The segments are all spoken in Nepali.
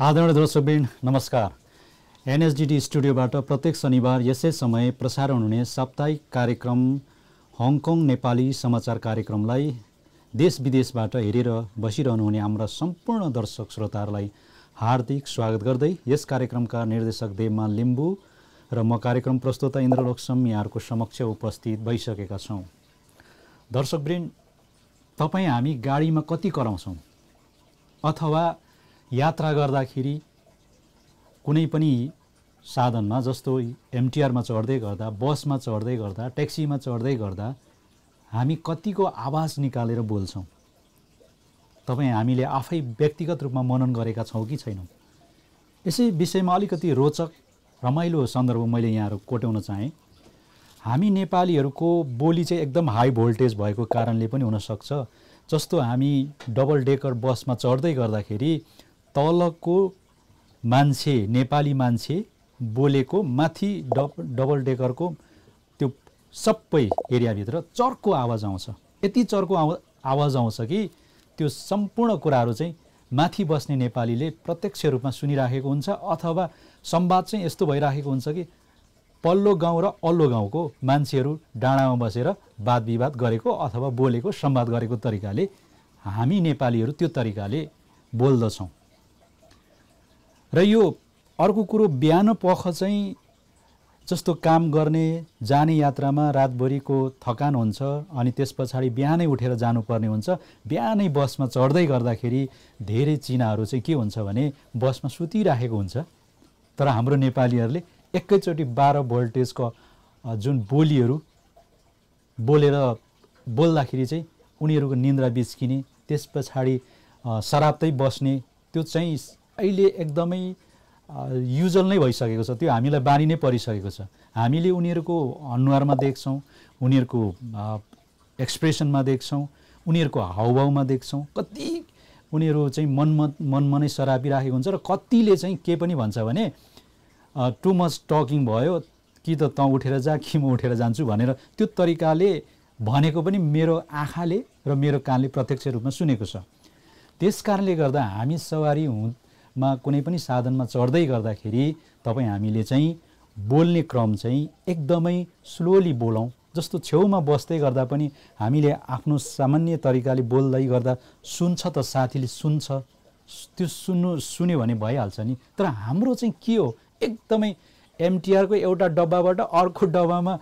आदरणीय दर्शकवृन्द नमस्कार। एनएसडिटी स्टुडियोबाट प्रत्येक शनिबार यसै समय प्रसारण हुने साप्ताहिक कार्यक्रम हङकङ नेपाली समाचार कार्यक्रमलाई देश विदेशबाट हेरेर बसिरहनुहुने हाम्रा सम्पूर्ण दर्शक श्रोताहरूलाई हार्दिक स्वागत गर्दै यस कार्यक्रमका निर्देशक देवमान लिम्बू र म कार्यक्रम प्रस्तुता इन्द्रलोकसम यहाँहरूको समक्ष उपस्थित भइसकेका छौँ। दर्शकवृन्द, तपाईँ हामी गाडीमा कति कराउँछौँ अथवा यात्रा गर्दाखेरि कुनै पनि साधनमा जस्तो एमटिआरमा चढ्दै गर्दा, बसमा चढ्दै गर्दा, ट्याक्सीमा चढ्दै गर्दा हामी कतिको आवाज निकालेर बोल्छौँ? तपाईँ हामीले आफै व्यक्तिगत रूपमा मनन गरेका छौँ कि छैनौँ? यसै विषयमा अलिकति रोचक रमाइलो सन्दर्भ मैले यहाँहरू कोट्याउन चाहेँ। हामी नेपालीहरूको बोली चाहिँ एकदम हाई भोल्टेज भएको कारणले पनि हुनसक्छ। जस्तो हामी डबल डेकर बसमा चढ्दै गर्दाखेरि तलको मान्छे, नेपाली मान्छे बोलेको माथि डबल डेकरको त्यो सबै एरियाभित्र चर्को आवाज आउँछ। यति चर्को आवाज आउँछ कि त्यो सम्पूर्ण कुराहरू चाहिँ माथि बस्ने नेपालीले प्रत्यक्ष रूपमा सुनिराखेको हुन्छ, अथवा संवाद चाहिँ यस्तो भइराखेको हुन्छ कि पल्लो गाउँ र अल्लो गाउँको मान्छेहरू डाँडामा बसेर वाद विवाद गरेको अथवा बोलेको संवाद गरेको तरिकाले हामी नेपालीहरू त्यो तरिकाले बोल्दछौँ। र यो अर्को कुरो, बिहान पख चाहिँ जस्तो काम गर्ने जाने यात्रामा रातभरिको थकान हुन्छ अनि त्यस पछाडि बिहानै उठेर जानुपर्ने हुन्छ। बिहानै बसमा चढ्दै गर्दाखेरि धेरै चिनाहरू चाहिँ के हुन्छ भने बसमा सुतिराखेको हुन्छ। तर हाम्रो नेपालीहरूले एकैचोटि 12 भोल्टेजको जुन बोलीहरू बोलेर बोल्दाखेरि चाहिँ उनीहरूको निन्द्रा बिच्किने, त्यस पछाडि सराप्दै बस्ने, त्यो चाहिँ अहिले एकदमै युजल नै भइसकेको छ। त्यो हामीलाई बानी नै परिसकेको छ। हामीले उनीहरूको अनुहारमा देख्छौँ, उनीहरूको एक्सप्रेसनमा देख्छौँ, उनीहरूको हावभावमा देख्छौँ कति उनीहरू चाहिँ मनमा नै सरापिराखेको हुन्छ। र कतिले चाहिँ के पनि भन्छ भने टु मच टकिङ भयो कि त तँ उठेर जा कि म उठेर जान्छु भनेर त्यो तरिकाले भनेको पनि मेरो आँखाले र मेरो कानले प्रत्यक्ष रूपमा सुनेको छ। त्यस कारणले गर्दा हामी सवारीमा कुनै पनि साधनमा चढ्दै गर्दाखेरि हामीले चाहिँ बोल्ने क्रम चाहिँ एकदमै स्लोली बोलौँ। जस्तो छेउमा बस्दै गर्दा पनि हामीले आफ्नो सामान्य तरिकाले बोल्दै गर्दा सुन्छ त साथीले सुन्छ, त्यो सुन्यो भने भइहाल्छ नि। तर हाम्रो चाहिँ के हो, एकदमै एमटिआरको एउटा डब्बाबाट अर्को डब्बामा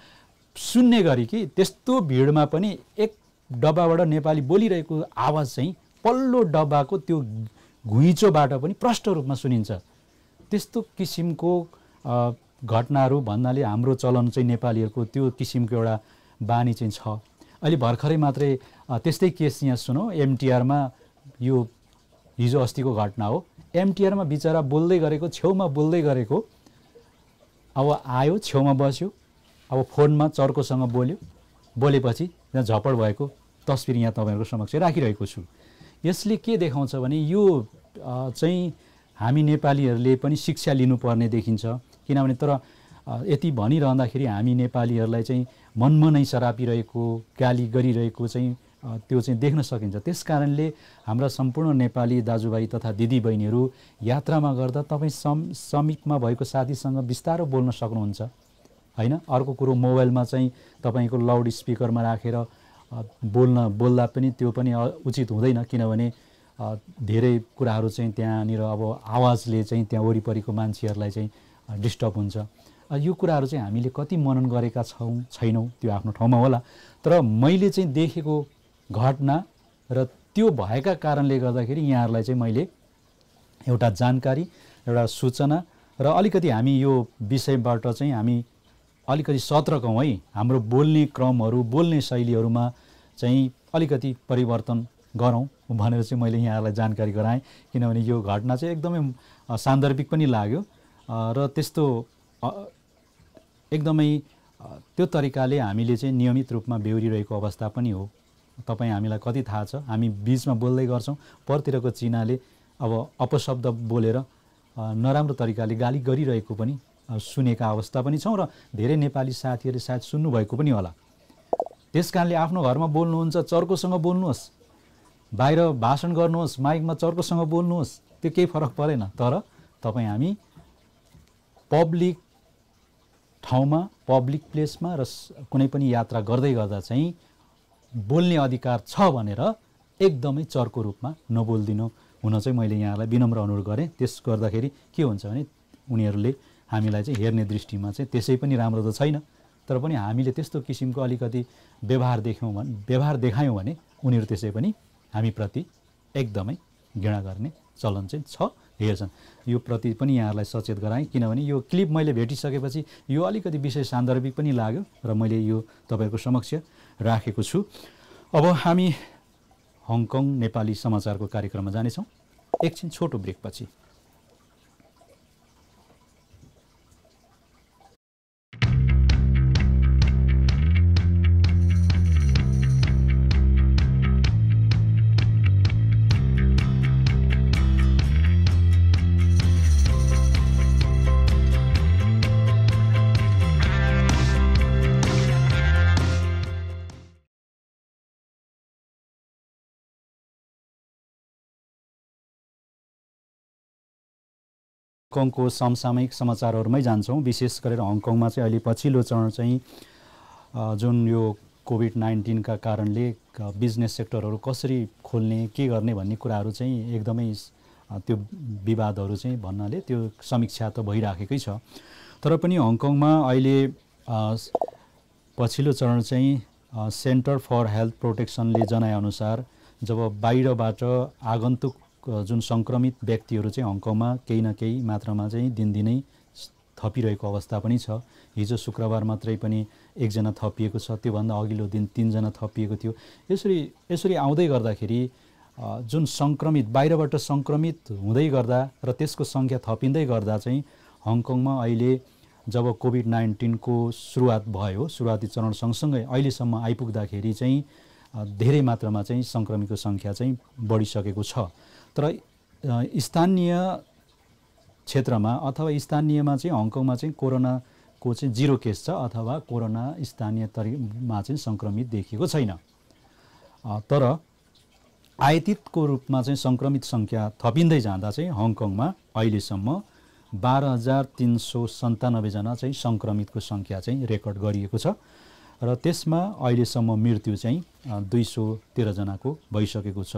सुन्ने गरी कि त्यस्तो भिडमा पनि एक डब्बाबाट नेपाली बोलिरहेको आवाज चाहिँ पल्लो डब्बाको त्यो घुइँचोबाट पनि प्रष्ट रूपमा सुनिन्छ। त्यस्तो किसिमको घटनाहरू भन्नाले हाम्रो चलन चाहिँ नेपालीहरूको त्यो किसिमको एउटा बानी चाहिँ छ। अहिले भर्खरै मात्रै त्यस्तै केस यहाँ सुनौ। एमटिआरमा यो हिजो अस्तिको घटना हो। एमटिआरमा बिचरा बोल्दै गरेको, छेउमा बोल्दै गरेको, अब आयो छेउमा बस्यो, अब फोनमा चर्कोसँग बोलेपछि त्यहाँ झपड भएको तस्बिर यहाँ तपाईँहरूको समक्ष राखिरहेको छु। यसले के देखाउँछ भने यो चाहिँ हामी नेपालीहरूले पनि शिक्षा लिनुपर्ने देखिन्छ। किनभने तर यति भनिरहँदाखेरि हामी नेपालीहरूलाई चाहिँ मनमा नै सरापिरहेको, गाली गरिरहेको चाहिँ त्यो चाहिँ देख्न सकिन्छ। त्यस कारणले हाम्रा सम्पूर्ण नेपाली दाजुभाइ तथा दिदीबहिनीहरू यात्रामा गर्दा तपाईँ समीपमा भएको साथीसँग बिस्तारो बोल्न सक्नुहुन्छ होइन। अर्को कुरो, मोबाइलमा चाहिँ तपाईँको लाउड स्पिकरमा राखेर बोल्दा पनि त्यो पनि उचित हुँदैन। किनभने धेरै कुराहरू चाहिँ त्यहाँनिर अब आवाजले चाहिँ त्यहाँ वरिपरिको मान्छेहरूलाई चाहिँ डिस्टर्ब हुन्छ। यो कुराहरू चाहिँ हामीले कति मनन गरेका छैनौँ त्यो आफ्नो ठाउँमा होला। तर मैले चाहिँ देखेको घटना र त्यो भएका कारणले गर्दाखेरि यहाँहरूलाई चाहिँ मैले एउटा जानकारी, एउटा सूचना र अलिकति हामी यो विषयबाट चाहिँ हामी अलिकति सतर्क हौँ है। हाम्रो बोल्ने क्रमहरू, बोल्ने शैलीहरूमा चाहिँ अलिकति परिवर्तन गरौँ भनेर चाहिँ मैले यहाँहरूलाई जानकारी गराएँ। किनभने यो घटना चाहिँ एकदमै सान्दर्भिक पनि लाग्यो र त्यस्तो एकदमै त्यो तरिकाले हामीले चाहिँ नियमित रूपमा बेहोरिरहेको अवस्था पनि हो। तपाईँ हामीलाई कति थाहा छ, हामी बिचमा बोल्दै गर्छौँ, परतिरको चिनाले अब अपशब्द बोलेर नराम्रो तरिकाले गाली गरिरहेको पनि सुनेका अवस्था पनि छौँ र धेरै नेपाली साथीहरूले सायद सुन्नुभएको पनि होला। त्यस कारणले आफ्नो घरमा बोल्नुहुन्छ चर्कोसँग बोल्नुहोस्, बाहिर भाषण गर्नुहोस् माइकमा चर्कोसँग बोल्नुहोस्, त्यो केही फरक परेन। तर तपाईँ हामी पब्लिक ठाउँमा पब्लिक प्लेसमा र कुनै पनि यात्रा गर्दै गर्दा चाहिँ बोल्ने अधिकार छ भनेर एकदमै चर्को रूपमा नबोल्दिनु हुन चाहिँ मैले यहाँलाई विनम्र अनुरोध गरेँ। त्यस गर्दाखेरि के हुन्छ भने उनीहरूले हामीलाई चाहिँ हेर्ने दृष्टिमा चाहिँ त्यसै पनि राम्रो त छैन, तर पनि हामीले त्यस्तो किसिमको अलिकति व्यवहार देखायौँ भने उनीहरू त्यसै पनि हामीप्रति एकदमै घृणा गर्ने चलन चाहिँ छ, हेर्छन्। यो प्रति पनि यहाँहरूलाई सचेत गराएँ, किनभने यो क्लिप मैले भेटिसकेपछि यो अलिकति विषय सान्दर्भिक पनि लाग्यो र मैले यो तपाईँहरूको समक्ष राखेको छु। अब हामी हङकङ नेपाली समाचारको कार्यक्रममा जानेछौँ एकछिन छोटो ब्रेकपछि। हङकङको समसामयिक समाचारहरूमै जान्छौँ। विशेष गरेर हङकङमा चाहिँ अहिले पछिल्लो चरण चाहिँ जुन यो कोभिड-19 का कारणले बिजनेस सेक्टरहरू कसरी खोल्ने के गर्ने भन्ने कुराहरू चाहिँ एकदमै त्यो विवादहरू चाहिँ भन्नाले त्यो समीक्षा त भइराखेकै छ। तर पनि हङकङमा अहिले पछिल्लो चरण चाहिँ सेन्टर फर हेल्थ प्रोटेक्सनले जनाएअनुसार जब बाहिरबाट आगन्तुक जुन सङ्क्रमित व्यक्तिहरू चाहिँ हङकङमा केही न केही मात्रामा चाहिँ दिनदिनै थपिरहेको अवस्था पनि छ। हिजो शुक्रबार मात्रै पनि एकजना थपिएको छ, त्योभन्दा अघिल्लो दिन 3 जना थपिएको थियो। यसरी आउँदै गर्दाखेरि जुन सङ्क्रमित बाहिरबाट सङ्क्रमित हुँदै गर्दा र त्यसको सङ्ख्या थपिँदै गर्दा चाहिँ हङकङमा अहिले जब कोभिड-19 को सुरुवात भयो, सुरुवाती चरण सँगसँगै अहिलेसम्म आइपुग्दाखेरि चाहिँ धेरै मात्रामा चाहिँ सङ्क्रमितको सङ्ख्या चाहिँ बढिसकेको छ। तर स्थानीय क्षेत्रमा अथवा स्थानीयमा चाहिँ हङकङमा चाहिँ कोरोनाको चाहिँ 0 केस छ अथवा कोरोना स्थानीय तरिमा चाहिँ सङ्क्रमित देखिएको छैन। तर आयातितको रूपमा चाहिँ सङ्क्रमित सङ्ख्या थपिँदै जाँदा चाहिँ हङकङमा अहिलेसम्म 12,397 जना चाहिँ सङ्क्रमितको सङ्ख्या चाहिँ रेकर्ड गरिएको छ र त्यसमा अहिलेसम्म मृत्यु चाहिँ 213 जनाको भइसकेको छ।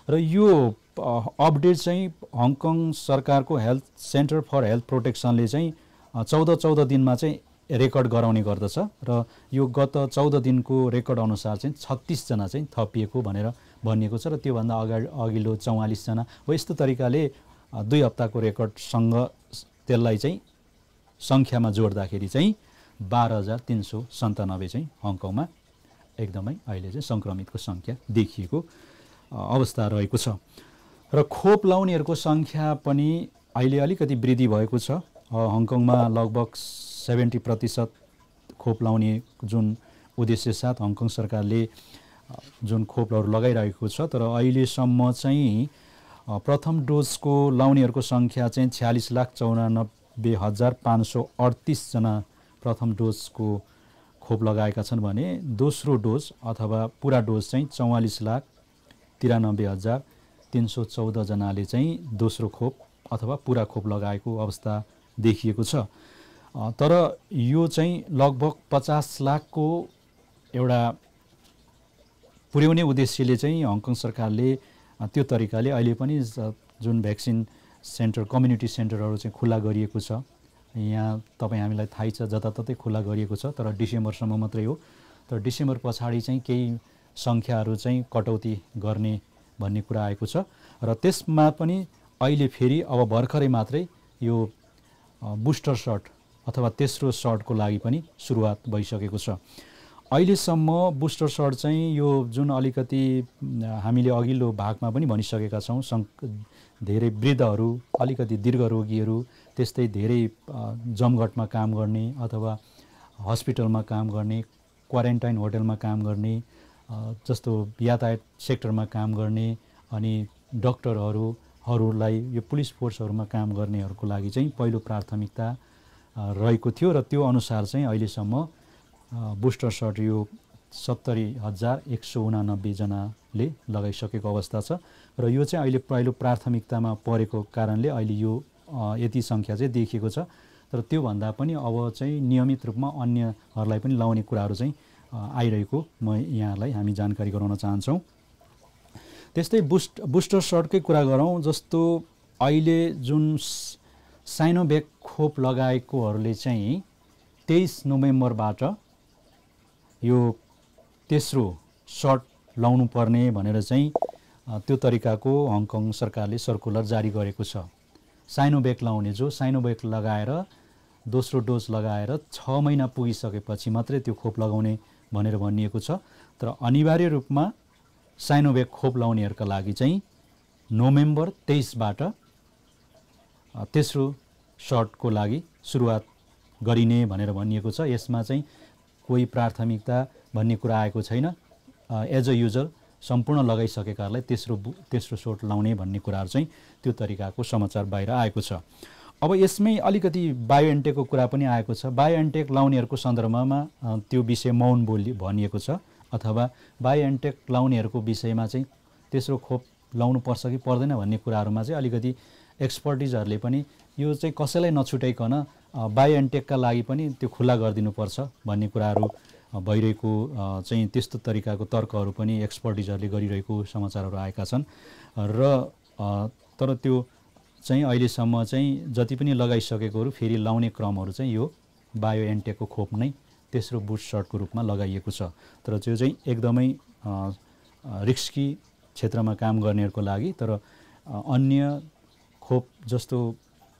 र यो अपडेट चाहिँ हङकङ सरकारको हेल्थ सेन्टर फर हेल्थ प्रोटेक्सनले चाहिँ 14 दिनमा चाहिँ रेकर्ड गराउने गर्दछ र यो गत 14 दिनको रेकर्ड अनुसार चाहिँ 36 जना चाहिँ थपिएको भनेर भनिएको छ र त्योभन्दा अघिल्लो 44 जना हो। यस्तो तरिकाले 2 हप्ताको रेकर्डसँग त्यसलाई चाहिँ सङ्ख्यामा जोड्दाखेरि चाहिँ 12,397 चाहिँ हङकङमा एकदमै अहिले चाहिँ सङ्क्रमितको सङ्ख्या देखिएको अवस्था रहेको छ। र खोप लाउनेहरूको सङ्ख्या पनि अहिले अलिकति वृद्धि भएको छ। हङकङमा लगभग 70% खोप लाउने जुन उद्देश्य साथ हङकङ सरकारले जुन खोपहरू लगाइरहेको छ, तर अहिलेसम्म चाहिँ प्रथम डोजको लाउनेहरूको सङ्ख्या चाहिँ 46,94,538 जना प्रथम डोजको खोप लगाएका छन् भने दोस्रो डोज अथवा पुरा डोज चाहिँ 44,93,314 जनाले चाहिँ दोस्रो खोप अथवा पुरा खोप लगाएको अवस्था देखिएको छ। तर यो चाहिँ लगभग 50 लाखको एउटा पुर्याउने उद्देश्यले चाहिँ हङकङ सरकारले त्यो तरिकाले अहिले पनि जुन भ्याक्सिन सेन्टर कम्युनिटी सेन्टरहरू चाहिँ खुला गरिएको छ। यहाँ तपाईँ हामीलाई थाहै छ जताततै खुला गरिएको छ, तर डिसेम्बरसम्म मात्रै हो। तर डिसेम्बर पछाडि चाहिँ केही सङ्ख्याहरू चाहिँ कटौती गर्ने भन्ने कुरा आएको छ र त्यसमा पनि अहिले फेरि अब भर्खरै मात्रै यो बुस्टर सट अथवा तेस्रो सटको लागि पनि सुरुवात भइसकेको छ। अहिलेसम्म बुस्टर सट चाहिँ यो जुन अलिकति हामीले अघिल्लो भागमा पनि भनिसकेका छौँ, धेरै वृद्धहरू, अलिकति दीर्घरोगीहरू, त्यस्तै धेरै जमघटमा काम गर्ने अथवा हस्पिटलमा काम गर्ने, क्वारेन्टाइन होटलमा काम गर्ने, जस्तो यातायात सेक्टरमा काम गर्ने अनि डक्टरहरूलाई यो पुलिस फोर्सहरूमा काम गर्नेहरूको लागि चाहिँ पहिलो प्राथमिकता रहेको थियो र त्यो अनुसार चाहिँ अहिलेसम्म बुस्टर सट यो 70,189 जनाले लगाइसकेको अवस्था छ र यो चाहिँ अहिले पहिलो प्राथमिकतामा परेको कारणले अहिले यो यति सङ्ख्या चाहिँ देखिएको छ। तर त्योभन्दा पनि अब चाहिँ नियमित रूपमा अन्यहरूलाई पनि लाउने कुराहरू चाहिँ आइरहेको यहाँहरूलाई हामी जानकारी गराउन चाहन्छौँ। त्यस्तै बुस्टर सटकै कुरा गरौँ। जस्तो अहिले जुन साइनोभ्याक खोप लगाएकोहरूले चाहिँ 23 नोभेम्बरबाट यो तेस्रो सट लाउनु पर्ने भनेर चाहिँ त्यो तरिकाको हङकङ सरकारले सर्कुलर जारी गरेको छ। साइनोभ्याक लाउने जो साइनोभ्याक लगाएर दोस्रो डोज लगाएर 6 महिना पुगिसकेपछि मात्रै त्यो खोप लगाउने भनेर भनिएको छ। तर अनिवार्य रूपमा साइनोभ्याक खोप लाउनेहरूका लागि चाहिँ नोभेम्बर 23बाट तेस्रो सटको लागि सुरुवात गरिने भनेर भनिएको छ। यसमा चाहिँ कोही प्राथमिकता भन्ने कुरा आएको छैन। एज अ युजल सम्पूर्ण लगाइसकेकाहरूलाई तेस्रो सट लाउने भन्ने कुराहरू चाहिँ त्यो तरिकाको समाचार बाहिर आएको छ। अब यसमै अलिकति बायोएनटेकको कुरा पनि आएको छ। बायोएनटेक लाउनेहरूको सन्दर्भमा त्यो विषय मौन भनिएको छ, अथवा बायोएनटेक लाउनेहरूको विषयमा चाहिँ तेस्रो खोप लाउनु पर्छ कि पर्दैन भन्ने कुराहरूमा चाहिँ अलिकति एक्सपर्टिजहरूले पनि यो चाहिँ कसैलाई नछुटाइकन बायोएनटेकका लागि पनि त्यो खुल्ला गरिदिनुपर्छ भन्ने कुराहरू भइरहेको चाहिँ त्यस्तो तरिकाको तर्कहरू पनि एक्सपर्टिजहरूले गरिरहेको समाचारहरू आएका छन्। र तर त्यो चाहिँ अहिलेसम्म चाहिँ जति पनि लगाइसकेकोहरू फेरि लाउने क्रमहरू चाहिँ यो बायोएनटेकको खोप नै तेस्रो बुस्ट सटको रूपमा लगाइएको छ। तर त्यो चाहिँ एकदमै रिस्की क्षेत्रमा काम गर्नेहरूको लागि, तर अन्य खोप जस्तो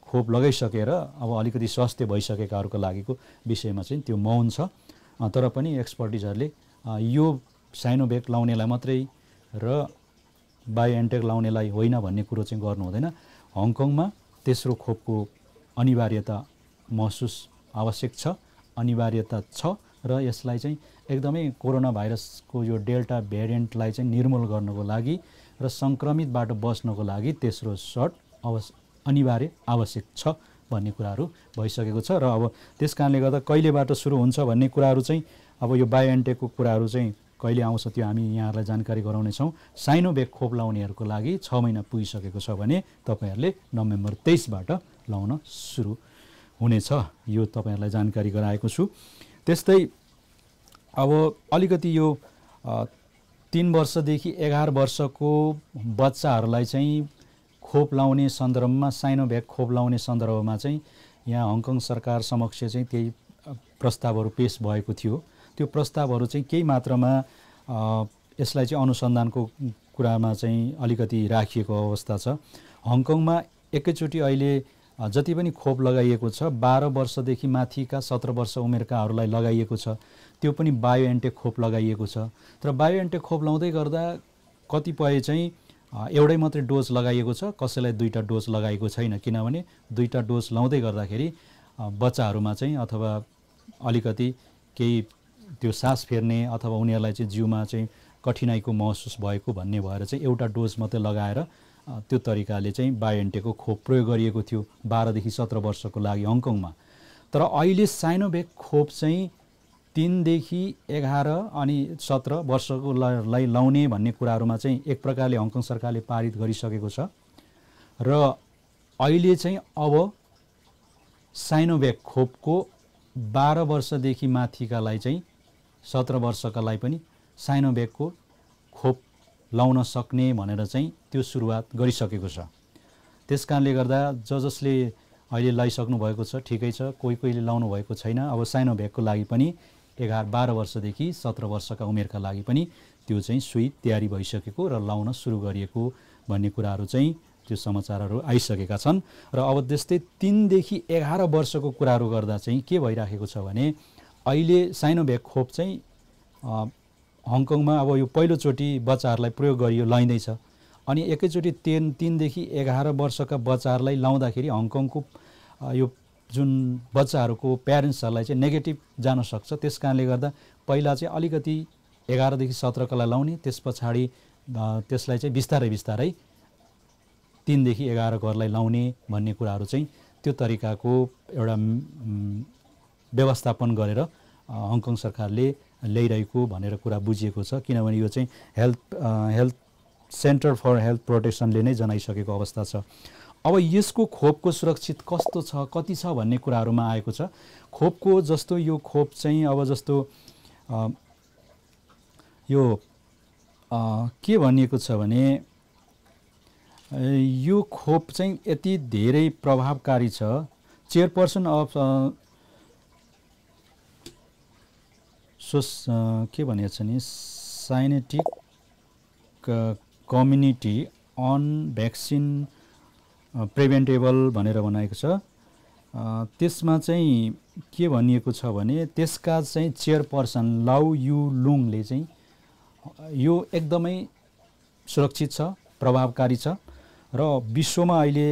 खोप लगाइसकेर अब अलिकति स्वास्थ्य भइसकेकाहरूको लागिको विषयमा चाहिँ त्यो मौन छ। तर पनि एक्सपर्टिजहरूले यो साइनोभ्याक लाउनेलाई मात्रै र बायोएनटेक लाउनेलाई होइन भन्ने कुरो चाहिँ गर्नु हुँदैन। हङकङमा तेस्रो खोपको अनिवार्यता महसुस आवश्यक छ, अनिवार्यता छ, र यसलाई चाहिँ एकदमै कोरोना भाइरसको यो डेल्टा भेरिएन्टलाई चाहिँ निर्मूल गर्नको लागि र सङ्क्रमितबाट बच्नको लागि तेस्रो सट अनिवार्य आवश्यक छ भन्ने कुराहरू भइसकेको छ। र अब त्यस कारणले गर्दा कहिलेबाट सुरु हुन्छ भन्ने कुराहरू चाहिँ अब यो बायोएनटेकको कुराहरू चाहिँ कहिले आउँछ त्यो हामी यहाँहरूलाई जानकारी गराउनेछौँ। साइनोभ्याक खोप लाउनेहरूको लागि 6 महिना पुगिसकेको छ भने तपाईँहरूले नोभेम्बर 23बाट लाउन सुरु हुनेछ, यो तपाईँहरूलाई जानकारी गराएको छु। त्यस्तै अब अलिकति यो 3 वर्षदेखि 11 वर्षको बच्चाहरूलाई चाहिँ खोप लाउने सन्दर्भमा साइनोभ्याक खोप लाउने सन्दर्भमा चाहिँ यहाँ हङकङ सरकार समक्ष चाहिँ केही प्रस्तावहरू पेश भएको थियो। त्यो प्रस्तावहरू चाहिँ केही मात्रामा यसलाई चाहिँ अनुसन्धानको कुरामा चाहिँ अलिकति राखिएको अवस्था छ। हङकङमा एकैचोटि अहिले जति पनि खोप लगाइएको छ 12 वर्षदेखि माथिका 17 वर्ष उमेरकाहरूलाई लगाइएको छ, त्यो पनि बायोएनटेक खोप लगाइएको छ। तर बायोएनटेक खोप लाउँदै गर्दा कतिपय चाहिँ एउटै मात्रै डोज लगाइएको छ, कसैलाई 2टा डोज लगाएको छैन, किनभने 2टा डोज लाउँदै गर्दाखेरि बच्चाहरूमा चाहिँ अथवा अलिकति केही त्यो सास फेर्ने अथवा उनीहरूलाई चाहिँ जिउमा चाहिँ कठिनाइको महसुस भएको भन्ने भएर चाहिँ एउटा डोज मात्रै लगाएर त्यो तरिकाले चाहिँ बायोएनटेकको खोप प्रयोग गरिएको थियो 12 देखि 17 वर्षको लागि हङकङमा। तर अहिले साइनोभ्याक खोप चाहिँ 3 देखि 11 अनि 17 वर्षको लाई लाउने भन्ने कुराहरूमा चाहिँ एक प्रकारले हङकङ सरकारले पारित गरिसकेको छ। र अहिले चाहिँ अब साइनोभ्याक खोपको 12 वर्षदेखि माथिकालाई चाहिँ 17 वर्षकालाई पनि साइनोभ्याकको खोप लाउन सक्ने भनेर चाहिँ त्यो सुरुवात गरिसकेको छ। त्यस कारणले गर्दा जसले अहिले लगाइसक्नु भएको छ ठिकै छ, कोहीले लाउनु भएको छैन। अब साइनोभ्याकको लागि पनि 12 वर्षदेखि 17 वर्षका उमेरका लागि पनि त्यो चाहिँ सुई तयारी भइसकेको र लाउन सुरु गरिएको भन्ने कुराहरू चाहिँ त्यो समाचारहरू आइसकेका छन्। र अब त्यस्तै 3 देखि 11 वर्षको कुराहरू गर्दा चाहिँ के भइराखेको छ भने अहिले साइनोभ्याक खोप चाहिँ हङकङमा अब यो पहिलोचोटि बच्चाहरूलाई प्रयोग गरियो लाइँदैछ। अनि एकैचोटि 3 देखि 11 वर्षका बच्चाहरूलाई लाउँदाखेरि हङकङको यो जुन बच्चाहरूको प्यारेन्ट्सहरूलाई चाहिँ नेगेटिभ जान सक्छ। त्यस कारणले गर्दा पहिला चाहिँ अलिकति 11 देखि 17 लाई लाउने, त्यस पछाडि त्यसलाई चाहिँ बिस्तारै 3 देखि 11 घरलाई लाउने भन्ने कुराहरू चाहिँ त्यो तरिकाको एउटा व्यवस्थापन गरेर हङकङ सरकारले ल्याइरहेको भनेर कुरा बुझिएको छ। किनभने यो चाहिँ हेल्थ सेन्टर फर हेल्थ प्रोटेक्सनले नै जनाइसकेको अवस्था छ। अब यसको खोपको सुरक्षित कस्तो छ, कति छ भन्ने कुराहरूमा आएको छ। खोपको जस्तो यो खोप चाहिँ अब जस्तो यो के भनिएको छ भने यो खोप चाहिँ यति धेरै प्रभावकारी छ। चेयरपर्सन अफ के भनेको छ नि साइन्टिफिक कम्युनिटी अन भ्याक्सिन प्रिभेन्टेबल भनेर बनाएको छ। त्यसमा चाहिँ के भनिएको छ भने त्यसका चाहिँ चेयरपर्सन लाउ यु लुङले चाहिँ यो एकदमै सुरक्षित छ, प्रभावकारी छ र विश्वमा अहिले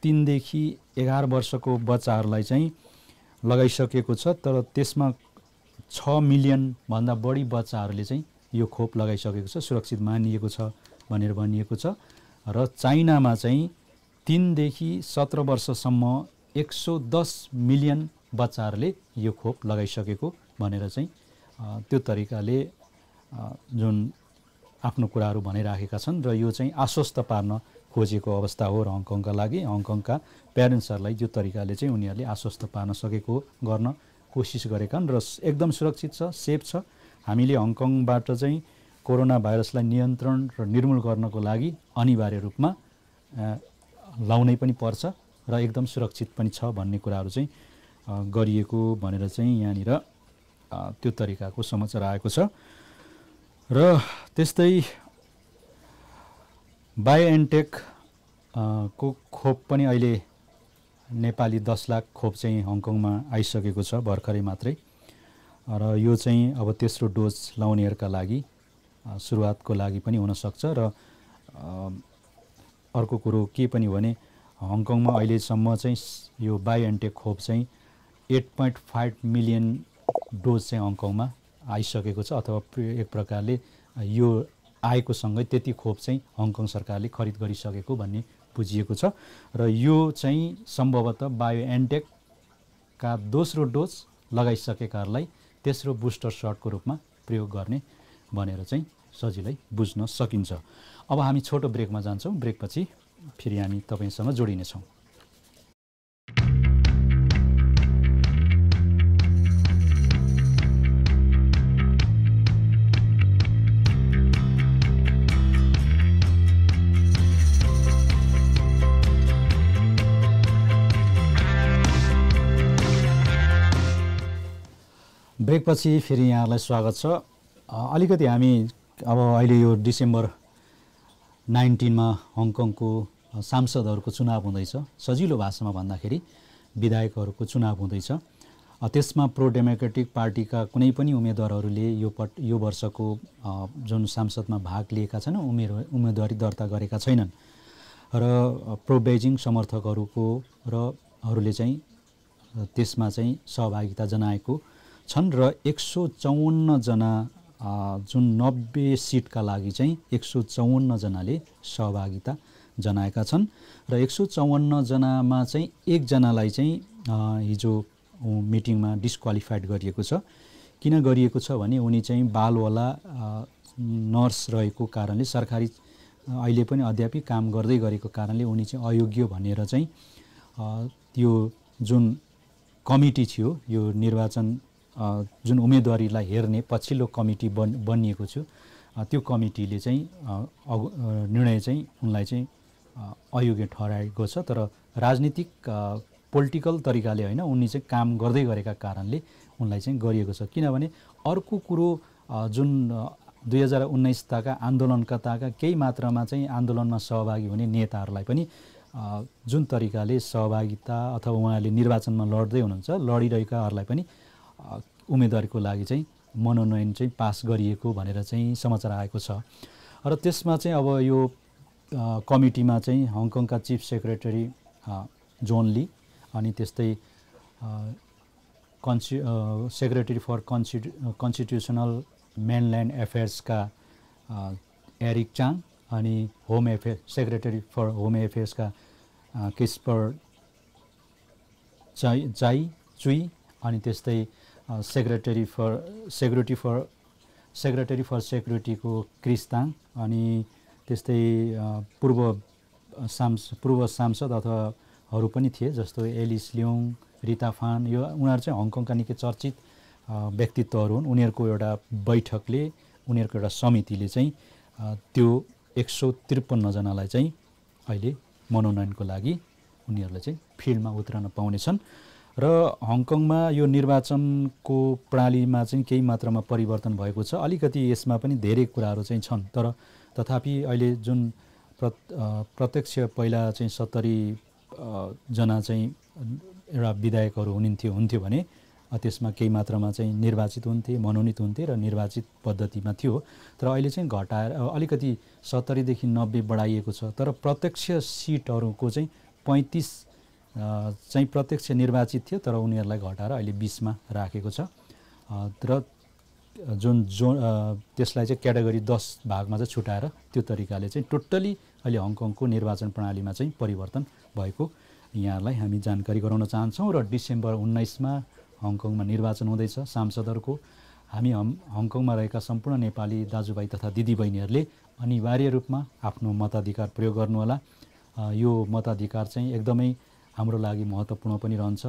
3 देखि 11 वर्षको बच्चाहरूलाई चाहिँ लगाइसकेको छ। तर त्यसमा 6 मिलियन भन्दा बढी बच्चाहरूले चाहिँ यो खोप लगाइसकेको छ, सुरक्षित मानिएको छ भनेर भनिएको छ। र चाइनामा चाहिँ 3 देखि 17 वर्षसम्म 110 मिलियन बच्चाहरूले यो खोप लगाइसकेको भनेर चाहिँ त्यो तरिकाले जुन आफ्नो कुराहरू भनिराखेका छन्। र यो चाहिँ आश्वस्त पार्न खोजेको अवस्था हो र हङकङका लागि। हङकङका प्यारेन्ट्सहरूलाई यो तरिकाले चाहिँ उनीहरूले आश्वस्त पार्न सकेको गर्न कोसिस गरेका छन् र एकदम सुरक्षित छ, सेफ छ। हामीले हङकङबाट चाहिँ कोरोना भाइरसलाई नियन्त्रण र निर्मूल गर्नको लागि अनिवार्य रूपमा लाउनै पनि पर्छ र एकदम सुरक्षित पनि छ भन्ने कुराहरू चाहिँ गरिएको भनेर चाहिँ यहाँनिर त्यो तरिकाको समाचार आएको छ। र त्यस्तै बायोएनटेक को खोप पनि अहिले नेपाली 10 लाख खोप चाहिँ हङकङमा आइसकेको छ भर्खरै मात्रै। र यो चाहिँ अब तेस्रो डोज लाउनेहरूका लागि सुरुवातको लागि पनि हुनसक्छ। र अर्को कुरो के पनि भने हङकङमा अहिलेसम्म चाहिँ यो बायोएनटेक खोप चाहिँ 8.5 मिलियन डोज चाहिँ हङकङमा आइसकेको छ, अथवा एक प्रकारले यो आएको सँगै त्यति खोप चाहिँ हङकङ सरकारले खरिद गरिसकेको भन्ने बुझिएको छ। र यो चाहिँ सम्भवतः बायोएनटेकका दोस्रो डोज लगाइसकेकाहरूलाई तेस्रो बुस्टर सटको रूपमा प्रयोग गर्ने भनेर चाहिँ सजिलै बुझ्न सकिन्छ। अब हामी छोटो ब्रेकमा जान्छौँ। ब्रेकपछि फेरि हामी तपाईसँग जोडिनेछौँ। ब्रेकपछि फेरि यहाँलाई स्वागत छ। अलिकति हामी अब अहिले यो डिसेम्बर 19मा हङकङको सांसदहरूको चुनाव हुँदैछ। सजिलो भाषामा भन्दाखेरि विधायकहरूको चुनाव हुँदैछ। त्यसमा प्रो डेमोक्रेटिक पार्टीका कुनै पनि उम्मेदवारहरूले यो वर्षको जुन सांसदमा भाग लिएका छन् उम्मेदवारी दर्ता गरेका छैनन्। र प्रो बेजिङ समर्थकहरूको र हरूले चाहिँ त्यसमा चाहिँ सहभागिता जनाएको छन्। र 154 जना जुन 90 सिटका लागि चाहिँ 154 जनाले सहभागिता जनाएका छन्। र 154 जनामा चाहिँ एकजनालाई चाहिँ हिजो मिटिङमा डिस्क्वालिफाइड गरिएको छ। किन गरिएको छ भने उनी चाहिँ बालवाला नर्स रहेको कारणले, सरकारी अहिले पनि अध्यापी काम गर्दै गरेको कारणले उनी चाहिँ अयोग्य भनेर चाहिँ यो जुन कमिटी थियो, यो निर्वाचन जुन उम्मेदवारीलाई हेर्ने पछिल्लो कमिटी बनिएको थियो, त्यो कमिटीले चाहिँ निर्णय चाहिँ उनलाई चाहिँ अयोग्य ठहराएको छ। तर राजनीतिक पोलिटिकल तरिकाले होइन, उनी चाहिँ काम गर्दै गरेका कारणले उनलाई चाहिँ गरिएको छ। किनभने अर्को कुरो जुन 2019 ताका आन्दोलनकर्ताका केही मात्रामा चाहिँ आन्दोलनमा सहभागी हुने नेताहरूलाई पनि जुन तरिकाले सहभागिता अथवा उहाँले निर्वाचनमा लड्दै हुनुहुन्छ, लडिरहेकाहरूलाई पनि उम्मेदवारीको लागि चाहिँ मनोनयन चाहिँ पास गरिएको भनेर चाहिँ समाचार आएको छ। र त्यसमा चाहिँ अब यो कमिटीमा चाहिँ हङकङका चिफ सेक्रेटरी जोन ली, अनि त्यस्तै सेक्रेटरी फर कन्स्टिट्युसनल मेनल्यान्ड एफेयर्सका एरिक चाङ, अनि home affair secretary for home एफेयर्सका किस्पर चुई, अनि त्यस्तै सेक्रेटरी फर सेक्युरिटीको क्रिस ताङ, अनि त्यस्तै पूर्व पूर्व सांसद अथवाहरू पनि थिए, जस्तो एलिस लियोङ, रिता फान, यो उनीहरू चाहिँ हङकङका निकै चर्चित व्यक्तित्वहरू हुन्। उनीहरूको एउटा बैठकले, उनीहरूको एउटा समितिले चाहिँ त्यो 153 जनालाई चाहिँ अहिले मनोनयनको लागि उनीहरूले चाहिँ फिल्डमा उत्रन पाउनेछन्। र हङकङमा यो निर्वाचनको प्रणालीमा चाहिँ केही मात्रामा परिवर्तन भएको छ। अलिकति यसमा पनि धेरै कुराहरू चाहिँ छन्, तर तथापि अहिले जुन प्रत्यक्ष पहिला चाहिँ 70 जना चाहिँ एउटा विधायकहरू हुन्थ्यो भने त्यसमा केही मात्रामा चाहिँ निर्वाचित हुन्थे, मनोनित हुन्थे र निर्वाचित पद्धतिमा थियो। तर अहिले चाहिँ घटाएर अलिकति 70 देखि 90 बढाइएको छ। तर प्रत्यक्ष सिटहरूको चाहिँ 35 चाहिँ प्रत्यक्ष निर्वाचित थियो, तर उनीहरूलाई घटाएर अहिले 20 मा राखेको छ। र जुन त्यसलाई चाहिँ क्याटेगोरी 10 भागमा चाहिँ छुटाएर त्यो तरिकाले चाहिँ टोटली अहिले हङकङको निर्वाचन प्रणालीमा चाहिँ परिवर्तन भएको यहाँहरूलाई हामी जानकारी गराउन चाहन्छौँ। र डिसेम्बर 19 मा हङकङमा निर्वाचन हुँदैछ सांसदहरूको। हामी हङकङमा रहेका सम्पूर्ण नेपाली दाजुभाइ तथा दिदीबहिनीहरूले अनिवार्य रूपमा आफ्नो मताधिकार प्रयोग गर्नुहोला। यो मताधिकार चाहिँ एकदमै हाम्रो लागि महत्त्वपूर्ण पनि रहन्छ।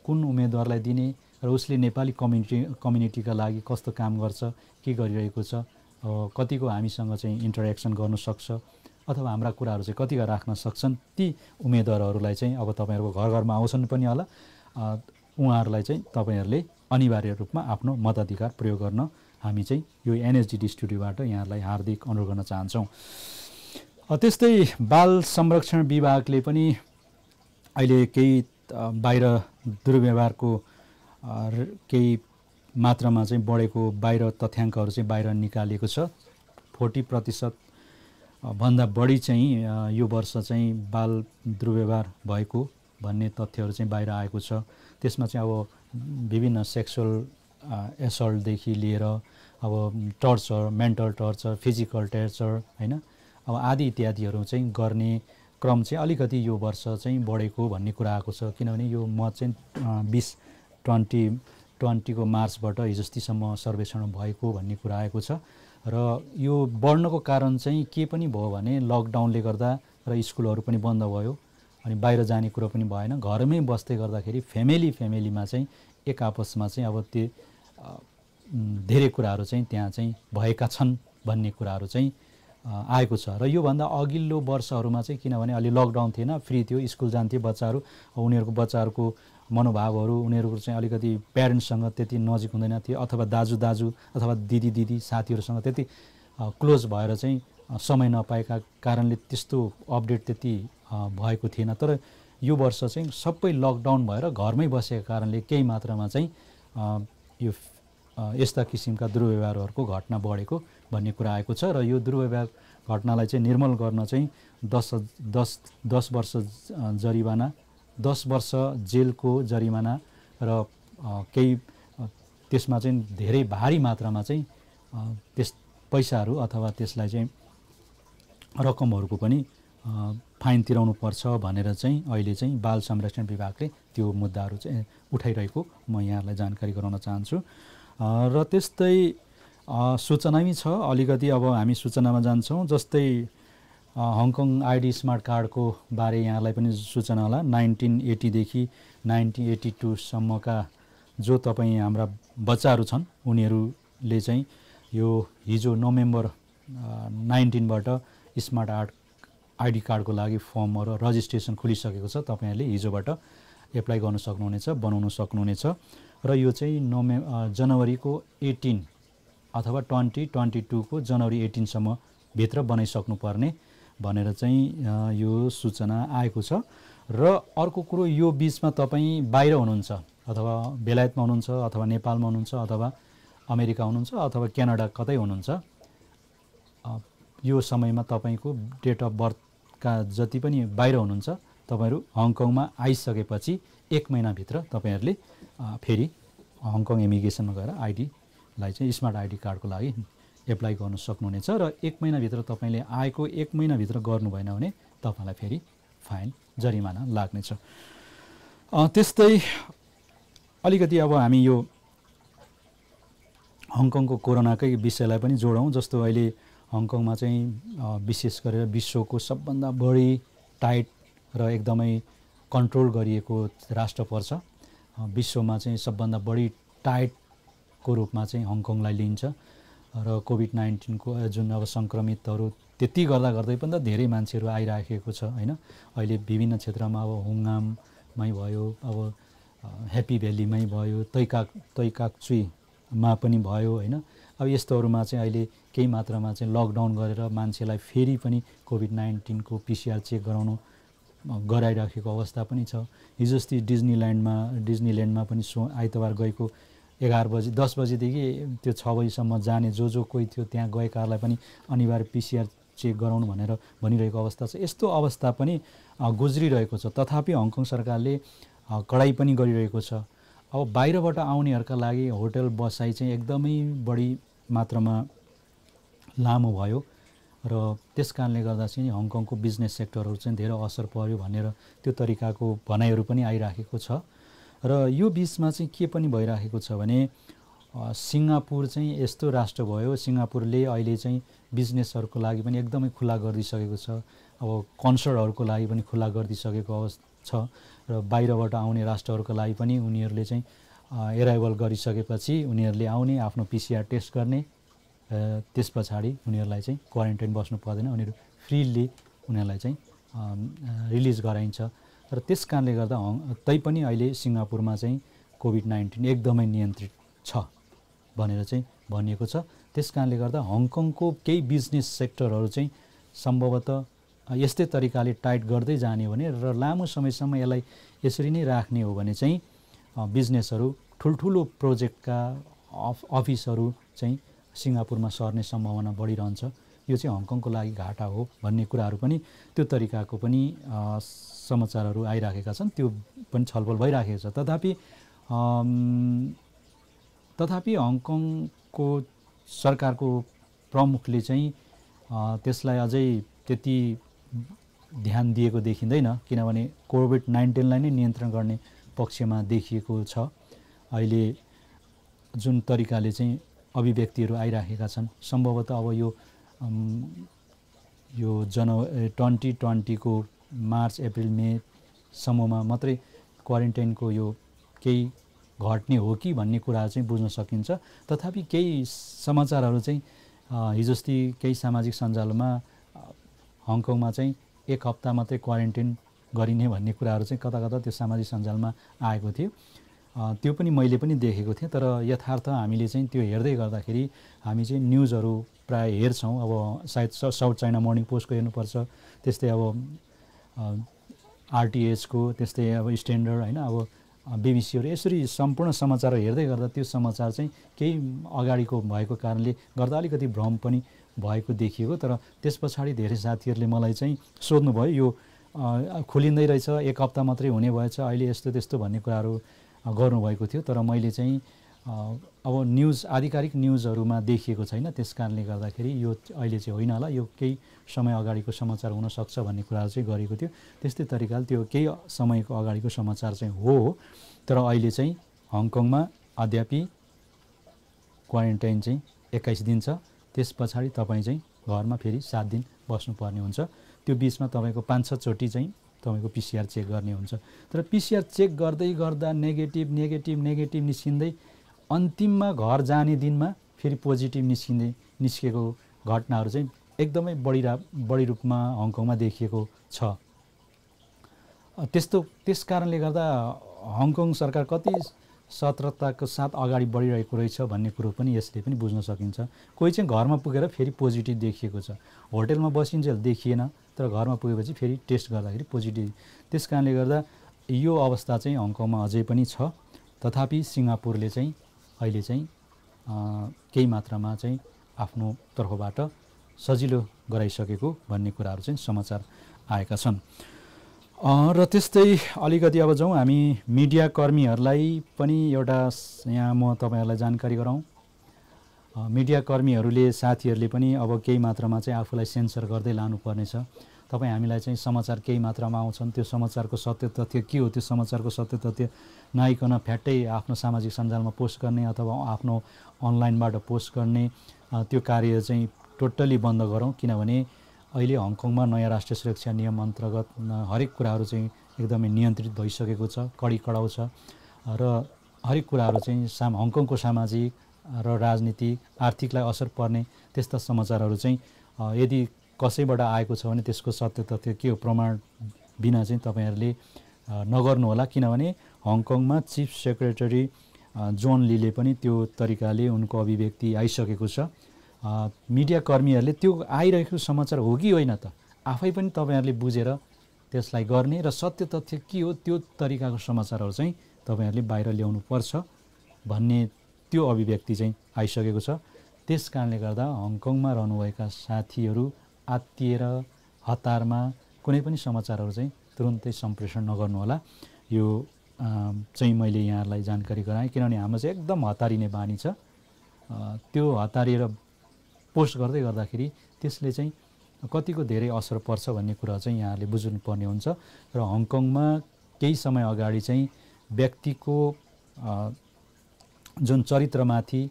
कुन उम्मेदवारलाई दिने र उसले नेपाली कम्युनिटीका लागि कस्तो काम गर्छ, के गरिरहेको छ, कतिको हामीसँग चाहिँ इन्टरेक्सन गर्नु सक्छ अथवा हाम्रा कुराहरू चाहिँ कतिका राख्न सक्छन्, ती उम्मेदवारहरूलाई चाहिँ अब तपाईँहरूको घर घरमा आउँछन् पनि होला। उहाँहरूलाई चाहिँ तपाईँहरूले अनिवार्य रूपमा आफ्नो मताधिकार प्रयोग गर्न हामी चाहिँ यो एनएसडिडी स्टुडियोबाट यहाँहरूलाई हार्दिक अनुरोध गर्न चाहन्छौँ। त्यस्तै बाल संरक्षण विभागले पनि अहिले केही बाहिर दुर्व्यवहारको केही मात्रामा चाहिँ बढेको बाहिर तथ्याङ्कहरू चाहिँ बाहिर निकालिएको छ। 40% भन्दा बढी चाहिँ यो वर्ष चाहिँ बाल दुर्व्यवहार भएको भन्ने तथ्यहरू चाहिँ बाहिर आएको छ। त्यसमा चाहिँ अब विभिन्न सेक्सुअल एसल्टदेखि लिएर अब torture, mental torture, physical torture हैन, अब आदि इत्यादिहरू चाहिँ गर्ने क्रम चाहिँ अलिकति यो वर्ष चाहिँ बढेको भन्ने कुरा आएको छ। किनभने यो म चाहिँ 2020 को मार्चबाट हिजोस्तिसम्म सर्वेक्षण भएको भन्ने कुरा आएको छ। र यो बढ्नको कारण चाहिँ के पनि भयो भने लकडाउनले गर्दा र स्कुलहरू पनि बन्द भयो, अनि बाहिर जाने कुरो पनि भएन। घरमै बस्दै गर्दाखेरि फ्यामिलीमा चाहिँ एक आपसमा चाहिँ अब त्यो धेरै कुराहरू चाहिँ त्यहाँ चाहिँ भएका छन् भन्ने कुराहरू चाहिँ आएको छ। र योभन्दा अघिल्लो वर्षहरूमा चाहिँ किनभने अलि लकडाउन थिएन, फ्री थियो, स्कुल जान्थे बच्चाहरू, उनीहरूको बच्चाहरूको मनोभावहरू उनीहरूको चाहिँ अलिकति प्यारेन्ट्ससँग त्यति नजिक हुँदैन थियो, अथवा दाजु अथवा दिदी साथीहरूसँग त्यति क्लोज भएर चाहिँ समय नपाएका कारणले त्यस्तो अपडेट त्यति भएको थिएन। तर यो वर्ष चाहिँ सबै लकडाउन भएर घरमै बसेका कारणले केही मात्रामा चाहिँ यो यस्ता किसिमका दुर्व्यवहारहरूको घटना बढेको भन्ने कुरा आएको छ। र यो दुर्व्यवहार घटनालाई चाहिँ निर्मूल गर्न चाहिँ 10 वर्ष जरिवाना, 10 वर्ष जेलको जरिमाना र केही त्यसमा चाहिँ धेरै भारी मात्रामा चाहिँ त्यस पैसाहरू अथवा त्यसलाई चाहिँ रकमहरूको पनि फाइन तिराउनु पर्छ भनेर चाहिँ अहिले चाहिँ बाल संरक्षण विभागले त्यो मुद्दाहरू चाहिँ उठाइरहेको म यहाँहरूलाई जानकारी गराउन चाहन्छु। र त्यस्तै सूचना पनि छ अलिकति। अब हामी सूचनामा जान्छौँ, जस्तै हङकङ आइडी स्मार्ट कार्डको बारे यहाँलाई पनि सूचना होला। 1980 देखि 1982 सम्मका जो तपाईँ हाम्रा बच्चाहरू छन् उनीहरूले चाहिँ यो हिजो नोभेम्बर 19बाट स्मार्ट आइडी कार्डको लागि फर्महरू रजिस्ट्रेसन खुलिसकेको छ। तपाईँहरूले हिजोबाट एप्लाई गर्न सक्नुहुनेछ, बनाउन सक्नुहुनेछ। र यो चाहिँ जनवरीको 18 अथवा 2022 को जनवरी 18 सम्म भित्र बनाइसक्नुपर्ने भनेर चाहिँ यो सूचना आएको छ। र अर्को कुरो, यो बीचमा तपाईँ बाहिर हुनुहुन्छ अथवा बेलायतमा हुनुहुन्छ अथवा नेपालमा हुनुहुन्छ अथवा अमेरिका हुनुहुन्छ अथवा क्यानाडा कतै हुनुहुन्छ, यो समयमा तपाईँको डेट अफ बर्थका जति पनि बाहिर हुनुहुन्छ तपाईँहरू हङकङमा आइसकेपछि 1 महिनाभित्र तपाईँहरूले फेरि हङकङ इमिग्रेसनमा गएर आइडीलाई चाहिँ स्मार्ट आइडी कार्डको लागि एप्लाई गर्न सक्नुहुनेछ। र 1 महिनाभित्र तपाईँले आएको 1 महिनाभित्र गर्नु भएन भने तपाईँलाई फेरि फाइन जरिमाना लाग्नेछ। त्यस्तै अलिकति अब हामी यो हङकङको कोरोनाकै विषयलाई पनि जोडौँ। जस्तो अहिले हङकङमा चाहिँ विशेष गरेर विश्वको सबभन्दा बढी टाइट र एकदमै कन्ट्रोल गरिएको राष्ट्र पर्छ। विश्वमा चाहिँ सबभन्दा बढी टाइटको रूपमा चाहिँ हङकङलाई लिन्छ र कोभिड-19को जुन अब सङ्क्रमितहरू त्यति गर्दै पनि त धेरै मान्छेहरू आइराखेको छ होइन। अहिले विभिन्न क्षेत्रमा अब हुङआममै भयो, अब ह्याप्पी भ्यालीमै भयो, तैकाक्चुईमा पनि भयो होइन। अब यस्तोहरूमा चाहिँ अहिले केही मात्रामा चाहिँ लकडाउन गरेर मान्छेलाई फेरि पनि कोभिड-19को PCR चेक गराइराखेको अवस्था पनि छ। हिजो अस्ति डिज्नील्यान्डमा पनि आइतबार गएको 11 बजी 10 बजीदेखि त्यो 6 बजीसम्म जाने जो कोही थियो त्यहाँ गएकाहरूलाई पनि अनिवार्य PCR चेक गराउनु भनेर भनिरहेको अवस्था छ। यस्तो अवस्था पनि गुज्रिरहेको छ। तथापि हङकङ सरकारले कडाइ पनि गरिरहेको छ। अब बाहिरबाट आउनेहरूका लागि होटल बसाइ चाहिँ एकदमै बढी मात्रामा लामो भयो र त्यस कारणले गर्दा चाहिँ हङकङको बिजनेस सेक्टरहरू चाहिँ धेरै असर पर्यो भनेर त्यो तरिकाको भनाइहरू पनि आइराखेको छ। र यो बिचमा चाहिँ के पनि भइराखेको छ भने सिङ्गापुर चाहिँ यस्तो राष्ट्र भयो, सिङ्गापुरले अहिले चाहिँ बिजनेसहरूको लागि पनि एकदमै खुला गरिदिइसकेको छ। अब कन्सर्टहरूको लागि पनि खुला गरिदिइसकेको अवस्था छ र बाहिरबाट आउने राष्ट्रहरूको लागि पनि उनीहरूले चाहिँ एराइभल गरिसकेपछि उनीहरूले आउने, आफ्नो PCR टेस्ट गर्ने, त्यस पछाडि उनीहरूलाई चाहिँ क्वारेन्टाइन बस्नु पर्दैन, उनीहरू फ्रिली उनीहरूलाई चाहिँ रिलिज गराइन्छ। र त्यस कारणले गर्दा तैपनि अहिले सिङ्गापुरमा चाहिँ कोभिड-19 एकदमै नियन्त्रित छ भनेर चाहिँ भनिएको छ। त्यस कारणले गर्दा हङकङको केही बिजनेस सेक्टरहरू चाहिँ सम्भवतः यस्तै तरिकाले टाइट गर्दै जाने हो भने र लामो समयसम्म यसलाई यसरी नै राख्ने हो भने चाहिँ बिजनेसहरू ठुल्ठुलो प्रोजेक्टका अफिसहरू चाहिँ सिङ्गापुरमा सर्ने सम्भावना बढिरहन्छ। यो चाहिँ हङकङको लागि घाटा हो भन्ने कुराहरू पनि त्यो तरिकाको पनि समाचारहरू आइराखेका छन्, त्यो पनि छलफल भइराखेको छ। तथापि हङकङको सरकारको प्रमुखले चाहिँ त्यसलाई अझै त्यति ध्यान दिएको देखिँदैन, किनभने कोभिड-19लाई नै नियन्त्रण गर्ने पक्षमा देखिएको छ। अहिले जुन तरिकाले चाहिँ अभिव्यक्तिहरू आइराखेका छन्, सम्भवतः अब यो 2020 को मार्च अप्रिल मेसम्ममा मात्रै क्वारेन्टाइनको यो केही घट्ने हो कि भन्ने कुरा चाहिँ बुझ्न सकिन्छ। तथापि केही समाचारहरू चाहिँ हिजो अस्ति केही सामाजिक सञ्जालमा हङकङमा चाहिँ 1 हप्ता मात्रै क्वारेन्टाइन गरिने भन्ने कुराहरू चाहिँ कता त्यो सामाजिक सञ्जालमा आएको थियो। त्यो पनि मैले पनि देखेको थिएँ। तर यथार्थ हामीले चाहिँ त्यो हेर्दै गर्दाखेरि हामी चाहिँ न्युजहरू प्राय हेर्छौँ। अब सायद साउथ चाइना मर्निङ पोस्टको हेर्नुपर्छ, त्यस्तै अब RTHको, त्यस्तै अब स्ट्यान्डर्ड होइन, अब BBC-हरू, यसरी सम्पूर्ण समाचार हेर्दै गर्दा त्यो समाचार चाहिँ केही अगाडिको भएको कारणले गर्दा अलिकति भ्रम पनि भएको देखिएको। तर त्यस पछाडि धेरै साथीहरूले मलाई चाहिँ सोध्नुभयो, यो खोलिँदै रहेछ, 1 हप्ता मात्रै हुने भएछ, अहिले यस्तो त्यस्तो भन्ने कुराहरू गर्नुभएको थियो। तर मैले चाहिँ अब न्युज आधिकारिक न्युजहरूमा देखिएको छैन, त्यस कारणले गर्दाखेरि यो अहिले चाहिँ होइन होला, यो केही समय अगाडिको समाचार हुनसक्छ भन्ने कुराहरू चाहिँ गरेको थियो। त्यस्तै तरिकाले त्यो केही समयको अगाडिको समाचार चाहिँ हो। तर अहिले चाहिँ हङकङमा अद्यापि क्वारेन्टाइन चाहिँ 21 दिन छ। त्यस पछाडि तपाईँ चाहिँ घरमा फेरि 7 दिन बस्नुपर्ने हुन्छ। त्यो बिचमा तपाईँको 5-6 चोटि चाहिँ तपाईँको PCR चेक गर्ने हुन्छ। तर PCR चेक गर्दै गर्दा नेगेटिभ निस्किँदै अन्तिममा घर जाने दिनमा फेरि पोजिटिभ निस्केको घटनाहरू चाहिँ एकदमै बढी रूपमा हङकङमा देखिएको छ। त्यस कारणले गर्दा हङकङ सरकार कति सतर्कताको साथ अगाडि बढिरहेको रहेछ भन्ने कुरो पनि यसले पनि बुझ्न सकिन्छ। कोही चाहिँ घरमा पुगेर फेरि पोजिटिभ देखिएको छ, होटलमा बसिन्जेल देखिएन, तर घरमा पुगेपछि फेरि टेस्ट गर्दाखेरि पोजिटिभ। त्यस कारणले गर्दा यो अवस्था चाहिँ हङकङमा अझै पनि छ। तथापि सिङ्गापुरले चाहिँ अहिले चाहिँ केही मात्रामा चाहिँ आफ्नो तर्फबाट सजिलो गराइसकेको भन्ने कुराहरू चाहिँ समाचार आएका छन्। र त्यस्तै अलिकति अब जाउँ हामी मिडिया कर्मीहरूलाई पनि एउटा यहाँ म तपाईँहरूलाई जानकारी गराउँ। मिडिया कर्मीहरूले साथीहरूले पनि अब केही मात्रामा चाहिँ आफूलाई सेन्सर गर्दै लानुपर्नेछ। तपाईँ हामीलाई चाहिँ समाचार केही मात्रामा आउँछन्, त्यो समाचारको सत्य तथ्य के हो, त्यो समाचारको सत्य तथ्य नआइकन फ्याट्टै आफ्नो सामाजिक सञ्जालमा पोस्ट गर्ने अथवा आफ्नो अनलाइनबाट पोस्ट गर्ने त्यो कार्य चाहिँ टोटल्ली बन्द गरौँ। किनभने अहिले हङकङमा नयाँ राष्ट्रिय सुरक्षा नियम अन्तर्गत हरेक कुराहरू चाहिँ एकदमै नियन्त्रित भइसकेको छ, कडी कडाउ छ र हरेक कुराहरू चाहिँ हङकङको सामाजिक र राजनीतिक आर्थिकलाई असर पर्ने त्यस्ता समाचारहरू चाहिँ यदि कसैबाट आएको छ भने त्यसको सत्य तथ्य के हो प्रमाण बिना चाहिँ तपाईँहरूले नगर्नुहोला, किनभने हङकङमा चिफ सेक्रेटरी जोन लीले पनि त्यो तरिकाले उनको अभिव्यक्ति आइसकेको छ। मिडियाकर्मीहरूले त्यो आइरहेको समाचार हो कि होइन त आफै पनि तपाईँहरूले बुझेर त्यसलाई गर्ने र सत्य तथ्य के हो त्यो तरिकाको समाचारहरू चाहिँ तपाईँहरूले बाहिर ल्याउनु पर्छ भन्ने त्यो अभिव्यक्ति चाहिँ आइसकेको छ। त्यस कारणले गर्दा हङकङमा रहनुभएका साथीहरू आत्तिएर हतारमा कुनै पनि समाचारहरू चाहिँ तुरुन्तै सम्प्रेषण नगर्नुहोला। यो चाहिँ मैले यहाँहरूलाई जानकारी गराएँ, किनभने हाम्रो चाहिँ एकदम हतारिने बानी छ। त्यो हतारिएर पोस्ट गर्दै गर्दाखेरि त्यसले चाहिँ कतिको धेरै असर पर्छ भन्ने कुरा चाहिँ यहाँहरूले बुझ्नुपर्ने हुन्छ। र हङकङमा केही समय अगाडि चाहिँ व्यक्तिको जुन चरित्रमाथि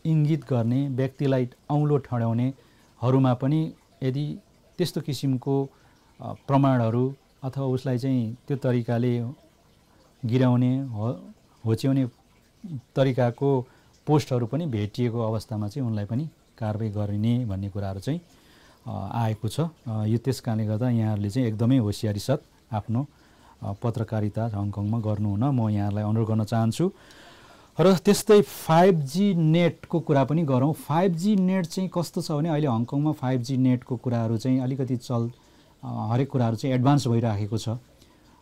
इङ्गित गर्ने, व्यक्तिलाई औँलो ठड्याउनेहरूमा पनि यदि त्यस्तो किसिमको प्रमाणहरू अथवा उसलाई चाहिँ त्यो तरिकाले गिराउने होच्याउने तरिकाको पोस्टहरू पनि भेटिएको अवस्थामा चाहिँ उनलाई पनि कारबाही गरिने भन्ने कुराहरू चाहिँ आएको छ। यो त्यस कारणले गर्दा यहाँहरूले चाहिँ एकदमै होसियारी साथ आफ्नो पत्रकारिता हङकङमा गर्नुहुन म यहाँहरूलाई अनुरोध गर्न चाहन्छु। र त्यस्तै 5G नेटको कुरा पनि गरौँ। 5G नेट चाहिँ कस्तो छ भने अहिले हङकङमा 5G नेटको कुराहरू चाहिँ अलिकति हरेक कुराहरू चाहिँ एडभान्स भइराखेको छ।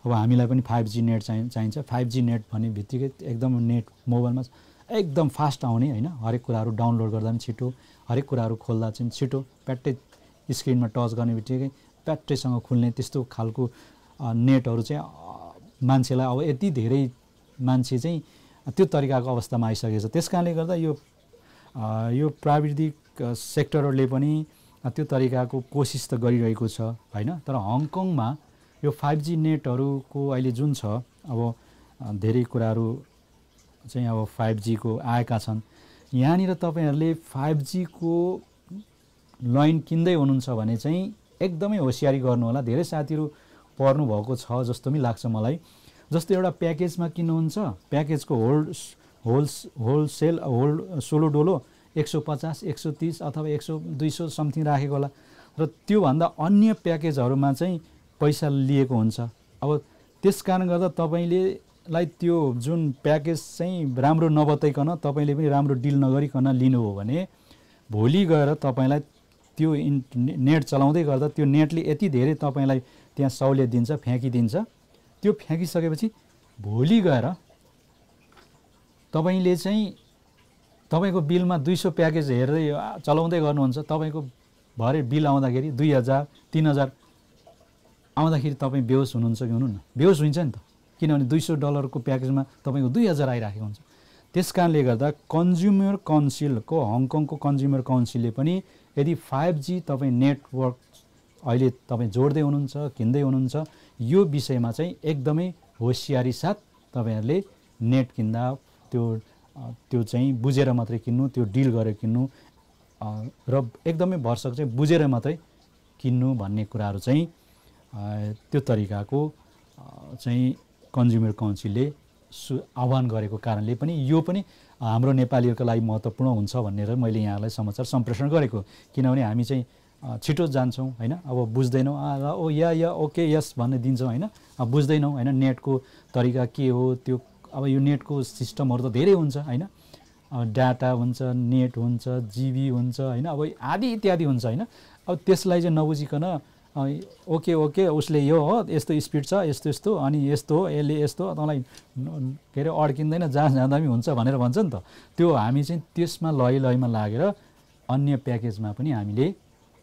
अब हामीलाई पनि 5G नेट चाहिन्छ। 5G नेट भन्ने बित्तिकै एकदम नेट मोबाइलमा एकदम फास्ट आउने होइन, हरेक कुराहरू डाउनलोड गर्दा पनि छिटो, हरेक कुराहरू खोल्दा चाहिँ छिटो, प्याट्टै स्क्रिनमा टच गर्ने बित्तिकै प्याट्टैसँग खुल्ने त्यस्तो खालको नेटहरू चाहिँ मान्छेलाई अब यति धेरै मान्छे चाहिँ त्यो तरिकाको अवस्थामा आइसकेको छ। त्यस कारणले गर्दा यो प्राविधिक सेक्टरहरूले पनि त्यो तरिकाको कोसिस त गरिरहेको छ होइन। तर हङकङमा यो 5G नेटहरूको अहिले जुन छ, अब धेरै कुराहरू चाहिँ अब 5G को आएका छन्। यहाँनिर तपाईँहरूले 5G को लाइन किन्दै हुनुहुन्छ भने चाहिँ एकदमै होसियारी गर्नुहोला। धेरै साथीहरू पर्नु भएको छ जस्तो पनि लाग्छ मलाई। जस्तो एउटा प्याकेजमा किन्नुहुन्छ, प्याकेजको होल सोलो डोलो 150, 130 अथवा 100, 200 समथिङ राखेको होला र त्योभन्दा अन्य प्याकेजहरूमा चाहिँ पैसा लिएको हुन्छ। अब त्यस कारण गर्दा तपाईँलाई त्यो जुन प्याकेज चाहिँ राम्रो नबताइकन तपाईँले पनि राम्रो डिल नगरिकन लिनु हो भने भोलि गएर तपाईँलाई त्यो नेट चलाउँदै गर्दा त्यो नेटले यति धेरै तपाईँलाई त्यहाँ सहुलियत दिन्छ, फ्याँकिदिन्छ। त्यो फ्याँकिसकेपछि भोलि गएर तपाईँले चाहिँ तपाईँको बिलमा 200 प्याकेज हेर्दै चलाउँदै गर्नुहुन्छ, तपाईँको भरे बिल आउँदाखेरि 2000, 3000 आउँदाखेरि तपाईँ बेहोस हुनुहुन्छ कि हुनुहुन्न? बेहोस हुन्छ नि त, किनभने $200 को प्याकेजमा तपाईँको 2000 आइराखेको हुन्छ। त्यस कारणले गर्दा कन्ज्युमर काउन्सिलको, हङकङको कन्ज्युमर काउन्सिलले पनि यदि 5G तपाईँ नेटवर्क अहिले तपाईँ जोड्दै हुनुहुन्छ, किन्दै हुनुहुन्छ, यो विषयमा चाहिँ एकदमै होसियारी साथ तपाईँहरूले नेट किन्दा त्यो चाहिँ बुझेर मात्रै किन्नु, त्यो डिल गरेर किन्नु र एकदमै भरसक चाहिँ बुझेर मात्रै किन्नु भन्ने कुराहरू चाहिँ त्यो तरिकाको चाहिँ कन्ज्युमर काउन्सिलले आह्वान गरेको कारणले पनि यो पनि हाम्रो नेपालीहरूको लागि महत्त्वपूर्ण हुन्छ भनेर मैले यहाँलाई समाचार सम्प्रेषण गरेको। किनभने हामी चाहिँ छिटो जान्छौँ होइन, अब बुझ्दैनौँ, ओ या ओके यस भन्ने दिन्छौँ होइन, अब बुझ्दैनौँ होइन नेटको तरिका के हो त्यो। अब यो नेटको सिस्टमहरू त धेरै हुन्छ होइन, डाटा हुन्छ, नेट हुन्छ, जिबी हुन्छ होइन, अब आदि इत्यादि हुन्छ होइन। अब त्यसलाई चाहिँ नबुझिकन ओके उसले यो हो, यस्तो स्पिड छ, यस्तो अनि यस्तो हो, यसले यस्तो तँलाई के अरे अड्किँदैन, जहाँ जाँदा पनि हुन्छ भनेर भन्छ नि त। त्यो हामी चाहिँ त्यसमा लयमा लागेर अन्य प्याकेजमा पनि हामीले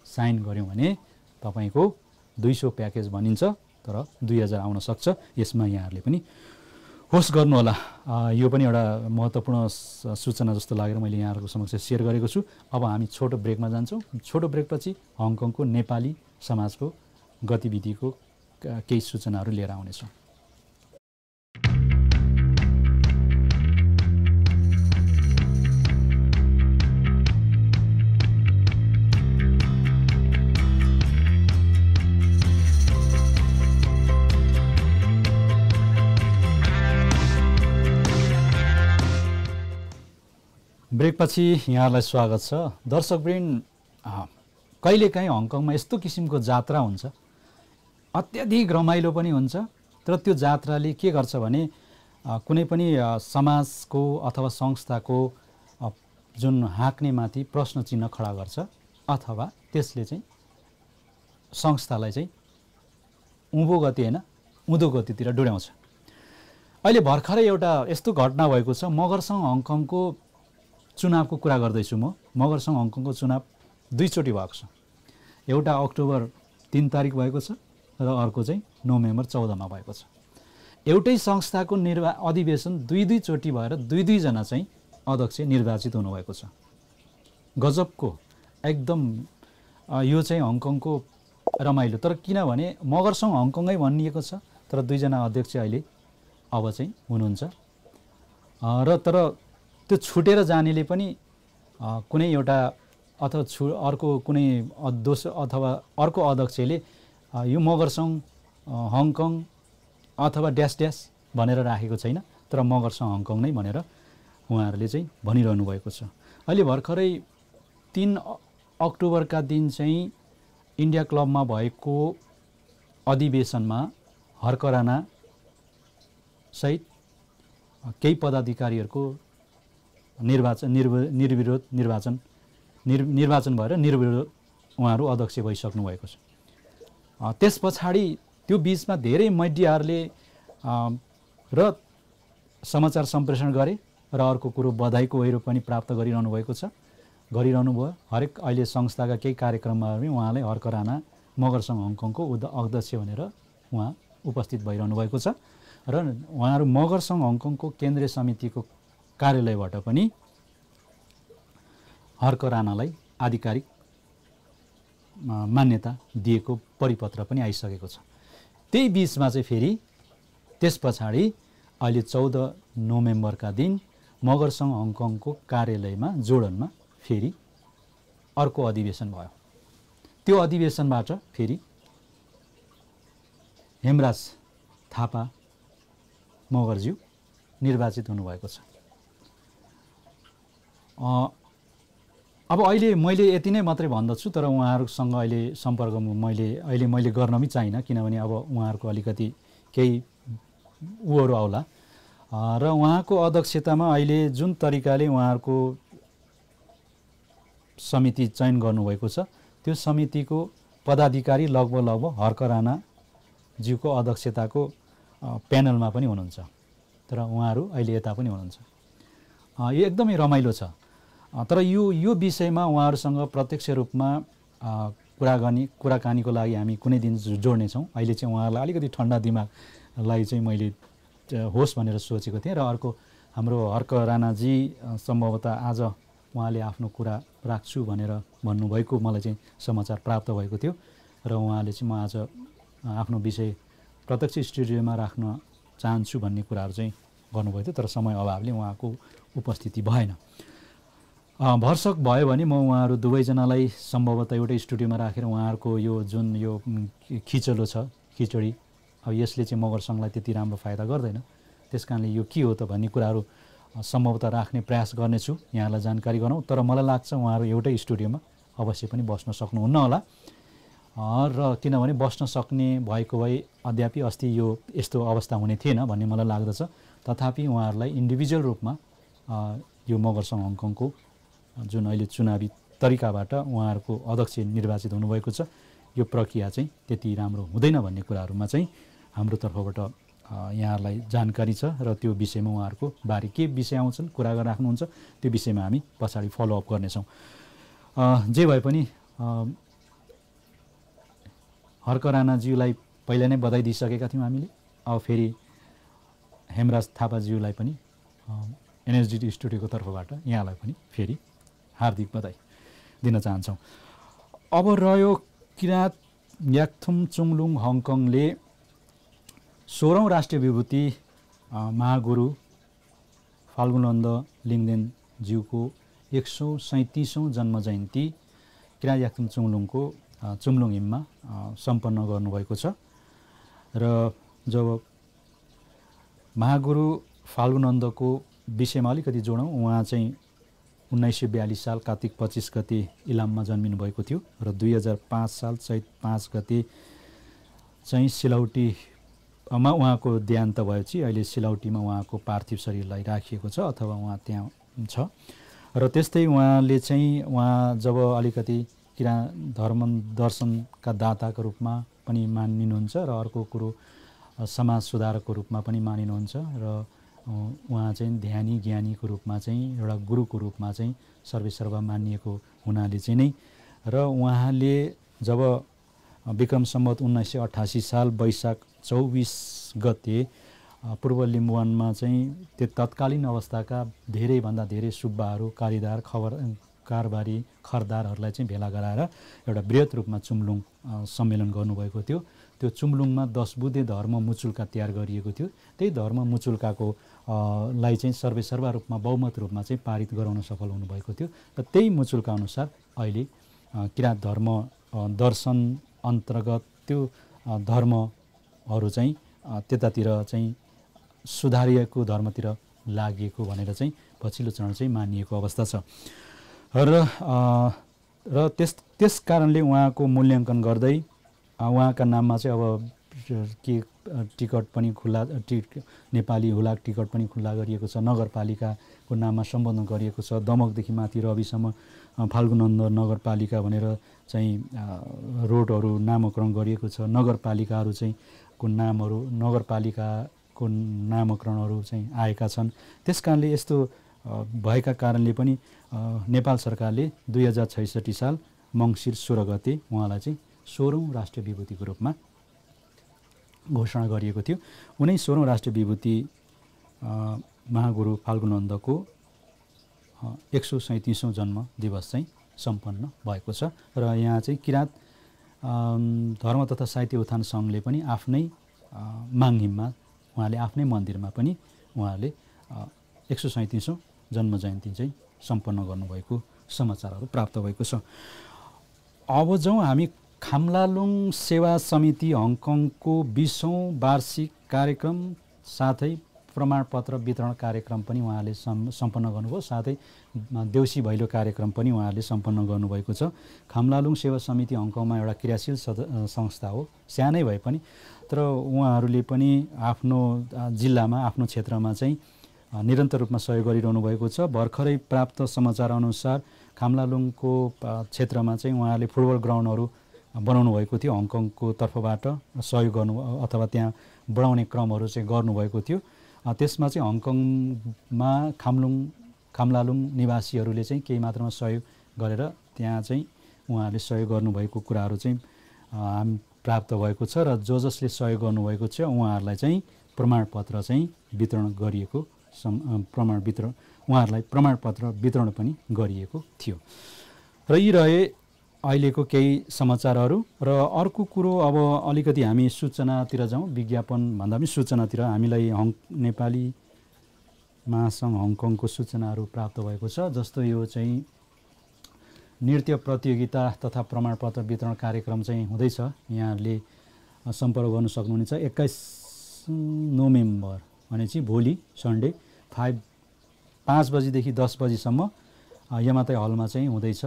साइन गऱ्यौँ भने तपाईँको 200 प्याकेज भनिन्छ तर 2000 आउन सक्छ। यसमा यहाँहरूले पनि होस् गर्नुहोला। यो पनि एउटा महत्त्वपूर्ण सूचना जस्तो लागेर मैले यहाँहरूको समक्ष सेयर गरेको छु। अब हामी छोटो ब्रेकमा जान्छौँ। छोटो ब्रेकपछि हङकङको नेपाली समाजको गतिविधिको केही सूचनाहरू लिएर आउनेछौँ। ब्रेकपछि यहाँलाई स्वागत छ। दर्शकवृन्द, कहिलेकाहीँ हङकङमा यस्तो किसिमको जात्रा हुन्छ, अत्याधिक रमाइलो पनि हुन्छ। तर त्यो जात्राले के गर्छ भने कुनै पनि समाजको अथवा संस्थाको जुन हाँक्नेमाथि प्रश्न चिन्ह खडा गर्छ अथवा त्यसले चाहिँ संस्थालाई चाहिँ उँभो गति होइन उँधो गतितिर डुब्याउँछ। अहिले भर्खरै एउटा यस्तो घटना भएको छ। मगरसङ हङकङको चुनावको कुरा गर्दैछु म। मगरसङ हङकङको चुनाव दुईचोटि भएको छ। एउटा अक्टोबर 3 तारिक भएको छ र अर्को चाहिँ नोभेम्बर 14मा भएको छ। एउटै संस्थाको अधिवेशन दुई चोटि भएर दुई जना चाहिँ अध्यक्ष निर्वाचित हुनुभएको छ। गजबको एकदम यो चाहिँ हङकङको रमाइलो। तर किनभने मगरसङ हङकङै भनिएको छ, तर दुईजना अध्यक्ष अहिले अब चाहिँ हुनुहुन्छ। र तर त्यो छुटेर जानेले पनि कुनै एउटा अथवा अर्को कुनै अथवा अर्को अध्यक्षले यो मगरसङ हङकङ अथवा ड्यास ड्यास भनेर राखेको छैन, तर मगरसङ हङकङ नै भनेर उहाँहरूले चाहिँ भनिरहनु भएको छ। अहिले भर्खरै 3 अक्टोबरका दिन चाहिँ इन्डिया क्लबमा भएको अधिवेशनमा हर्क राणा सहित केही पदाधिकारीहरूको निर्वाचन भएर निर्विरोध उहाँहरू अध्यक्ष भइसक्नु भएको छ। त्यस पछाडि त्यो बिचमा धेरै मिडियाहरूले र समाचार सम्प्रेषण गरे र अर्को कुरो बधाईको वहिरो पनि प्राप्त गरिरहनु भएको छ, गरिरहनु भयो। हरेक अहिले संस्थाका केही कार्यक्रममा पनि उहाँलाई हर्क राणा मगरसङ हङकङको अध्यक्ष भनेर उहाँ उपस्थित भइरहनु भएको छ। र उहाँहरू मगरसङ हङकङको केन्द्रीय समितिको कार्यालयबाट पनि हर्क राणालाई आधिकारिक मान्यता दिएको परिपत्र पनि आइसकेको छ। त्यही बिचमा चाहिँ फेरि त्यस पछाडि अहिले 14 नोभेम्बरका दिन मगरसङ हङकङको कार्यालयमा जोर्डनमा फेरि अर्को अधिवेशन भयो। त्यो अधिवेशनबाट फेरि हेमराज थापा मगरज्यू निर्वाचित हुनुभएको छ। अब अहिले मैले यति नै मात्रै भन्दछु, तर उहाँहरूसँग अहिले सम्पर्कमा मैले गर्न पनि चाहिनँ, किनभने अब उहाँहरूको अलिकति केही उहरू आउला। र उहाँको अध्यक्षतामा अहिले जुन तरिकाले उहाँहरूको समिति चयन गर्नुभएको छ, त्यो समितिको पदाधिकारी लगभग हर्क राणाज्यूको अध्यक्षताको प्यानलमा पनि हुनुहुन्छ। तर उहाँहरू अहिले यता पनि हुनुहुन्छ। यो एकदमै रमाइलो छ। तर यो विषयमा उहाँहरूसँग प्रत्यक्ष रूपमा कुराकानीको लागि हामी कुनै दिन जोड्नेछौँ। अहिले चाहिँ उहाँहरूलाई अलिकति ठन्डा दिमागलाई चाहिँ मैले होस् भनेर सोचेको थिएँ। र अर्को हाम्रो हर्क राणाजी सम्भवतः आज उहाँले आफ्नो कुरा राख्छु भनेर भन्नुभएको मलाई चाहिँ समाचार प्राप्त भएको थियो। र उहाँले चाहिँ म आज आफ्नो विषय प्रत्यक्ष स्टुडियोमा राख्न चाहन्छु भन्ने कुराहरू चाहिँ गर्नुभएको थियो, तर समय अभावले उहाँको उपस्थिति भएन। भरसक भयो भने म उहाँहरू दुवैजनालाई सम्भवतः एउटै स्टुडियोमा राखेर उहाँहरूको यो जुन यो खिचलो छ खिचडी, अब यसले चाहिँ मगरसङलाई त्यति राम्रो फाइदा गर्दैन। त्यस कारणले यो के हो त भन्ने कुराहरू सम्भवतः राख्ने प्रयास गर्नेछु, यहाँलाई जानकारी गराउँ। तर मलाई लाग्छ उहाँहरू एउटै स्टुडियोमा अवश्य पनि बस्न सक्नुहुन्न होला। र किनभने बस्न सक्ने भएको भए अद्यापि अस्ति यो यस्तो अवस्था हुने थिएन भन्ने मलाई लाग्दछ। तथापि उहाँहरूलाई इन्डिभिजुअल रूपमा यो मगरसङ हङकङको जुन अहिले चुनावी तरिकाबाट उहाँहरूको अध्यक्ष निर्वाचित हुनुभएको छ, यो प्रक्रिया चाहिँ त्यति राम्रो हुँदैन भन्ने कुराहरूमा चाहिँ हाम्रो तर्फबाट यहाँहरूलाई जानकारी छ। र त्यो विषयमा उहाँहरूको बारे के विषय आउँछन् कुरा गरिराख्नुहुन्छ, त्यो विषयमा हामी पछाडि फलोअप गर्नेछौँ। जे भए पनि हर्क राणाज्यूलाई पहिला नै बधाई दिइसकेका थियौँ हामीले। अब फेरि हेमराज थापाज्यूलाई पनि एनएसडी स्टुडियोको तर्फबाट यहाँलाई पनि फेरि हार्दिक बधाई दिन चाहन्छौँ। अब रह्यो किराँत याक्थुम चुङलुङ हङकङले 16औं राष्ट्रिय विभूति महागुरु फाल्गुनन्द लिङदेनज्यूको 137औं जन्म जयन्ती किराँत याक्थुम चुङलुङको चुम्लुङ हिममा सम्पन्न गर्नुभएको छ। र जब महागुरु फाल्गुनन्दको विषयमा अलिकति जोडौँ, उहाँ चाहिँ 1942 साल कार्तिक 25 गते इलाममा जन्मिनु भएको थियो र 2005 साल चैत 5 गते चाहिँ सिलौटीमा उहाँको देहान्त भएपछि अहिले सिलौटीमा उहाँको पार्थिव शरीरलाई राखिएको छ अथवा उहाँ त्यहाँ छ। र त्यस्तै उहाँले चाहिँ जब अलिकति धर्म दर्शनका दाताको रूपमा पनि मानिनुहुन्छ र अर्को कुरो समाज सुधारकको रूपमा पनि मानिनुहुन्छ र उहाँ चाहिँ ध्यानी ज्ञानीको रूपमा चाहिँ एउटा गुरुको रूपमा चाहिँ सर्वेसर्वा मानिएको हुनाले चाहिँ नै र उहाँले जब विक्रम सम्वत 1988 साल वैशाख 24 गते पूर्व लिम्बुवानमा चाहिँ त्यो तत्कालीन अवस्थाका धेरैभन्दा धेरै सुब्बाहरू कारीदार कारबारी खरदारहरूलाई चाहिँ भेला गराएर एउटा बृहत रूपमा चुम्लुङ सम्मेलन गर्नुभएको थियो। त्यो चुम्लुङमा 10 बुँदे धर्म मुचुल्का तयार गरिएको थियो। त्यही धर्म मुचुल्काको लाई चाहिँ सर्वेसर्वा रूपमा बहुमत रूपमा चाहिँ पारित गराउन सफल हुनुभएको थियो र त्यही मुचुल्का अनुसार अहिले किराँत धर्म दर्शन अन्तर्गत त्यो धर्महरू चाहिँ त्यतातिर चाहिँ सुधारिएको धर्मतिर लागिएको भनेर चाहिँ पछिल्लो चरण चाहिँ मानिएको अवस्था छ र त्यस कारणले उहाँको मूल्याङ्कन गर्दै उहाँका नाममा चाहिँ अब के टिकट पनि खुल्ला नेपाली हुलाक टिकट पनि खुल्ला गरिएको छ। नगरपालिकाको नाममा सम्बोधन गरिएको छ। दमकदेखि माथि रविसम्म फाल्गुनन्द नगरपालिका भनेर चाहिँ रोडहरू नामकरण गरिएको छ। नगरपालिकाहरू चाहिँ को नामहरू नगरपालिकाको नामकरणहरू चाहिँ आएका छन्। त्यसकारणले यस्तो भएका कारणले पनि नेपाल सरकारले 2066 साल मङ्सिर 16 गते उहाँलाई चाहिँ 16औं राष्ट्रिय विभूतिको रूपमा घोषणा गरिएको थियो। उनै 16औं राष्ट्रिय विभूति महागुरु फाल्गुनन्दको 137औं जन्म दिवस चाहिँ सम्पन्न भएको छ र यहाँ चाहिँ किराँत धर्म तथा साहित्य उत्थान सङ्घले पनि आफ्नै माङहिममा उहाँले आफ्नै मन्दिरमा पनि उहाँले 137औं जन्म जयन्ती चाहिँ सम्पन्न गर्नुभएको समाचारहरू प्राप्त भएको छ। अब जाउँ हामी खाम्लालुङ सेवा समिति हङकङको 20औं वार्षिक कार्यक्रम साथै प्रमाणपत्र वितरण कार्यक्रम पनि उहाँले सम्पन्न गर्नुभयो। साथै देउसी भैलो कार्यक्रम पनि उहाँले सम्पन्न गर्नुभएको छ। खाम्लालुङ सेवा समिति हङकङमा एउटा क्रियाशील संस्था हो, सानै भए पनि, तर उहाँहरूले पनि आफ्नो जिल्लामा आफ्नो क्षेत्रमा चाहिँ निरन्तर रूपमा सहयोग गरिरहनु भएको छ। भर्खरै प्राप्त समाचार अनुसार खाम्लालुङको क्षेत्रमा चाहिँ उहाँले फुटबल ग्राउन्डहरू बनाउनु भएको थियो। हङकङको तर्फबाट सहयोग गर्नु अथवा त्यहाँ बढाउने क्रमहरू चाहिँ गर्नुभएको थियो। त्यसमा चाहिँ हङकङमा खाम्लालुङ निवासीहरूले चाहिँ केही मात्रामा सहयोग गरेर त्यहाँ चाहिँ उहाँहरूले सहयोग गर्नुभएको कुराहरू चाहिँ प्राप्त भएको छ र जसले सहयोग गर्नुभएको छ उहाँहरूलाई चाहिँ प्रमाणपत्र चाहिँ वितरण गरिएको उहाँहरूलाई प्रमाणपत्र वितरण पनि गरिएको थियो। र यी रहे अहिलेको केही समाचारहरू। र अर्को कुरो अब अलिकति हामी सूचनातिर जाउँ। विज्ञापन भन्दा पनि सूचनातिर हामीलाई नेपाली महासङ्घ हङकङको सूचनाहरू प्राप्त भएको छ। जस्तो यो चाहिँ नृत्य प्रतियोगिता तथा प्रमाणपत्र वितरण कार्यक्रम चाहिँ हुँदैछ। यहाँहरूले सम्पर्क गर्नु सक्नुहुनेछ। 21 नोभेम्बर भनेपछि भोलि सन्डे 5 बजीदेखि 10 बजीसम्म यमातै हलमा चाहिँ हुँदैछ।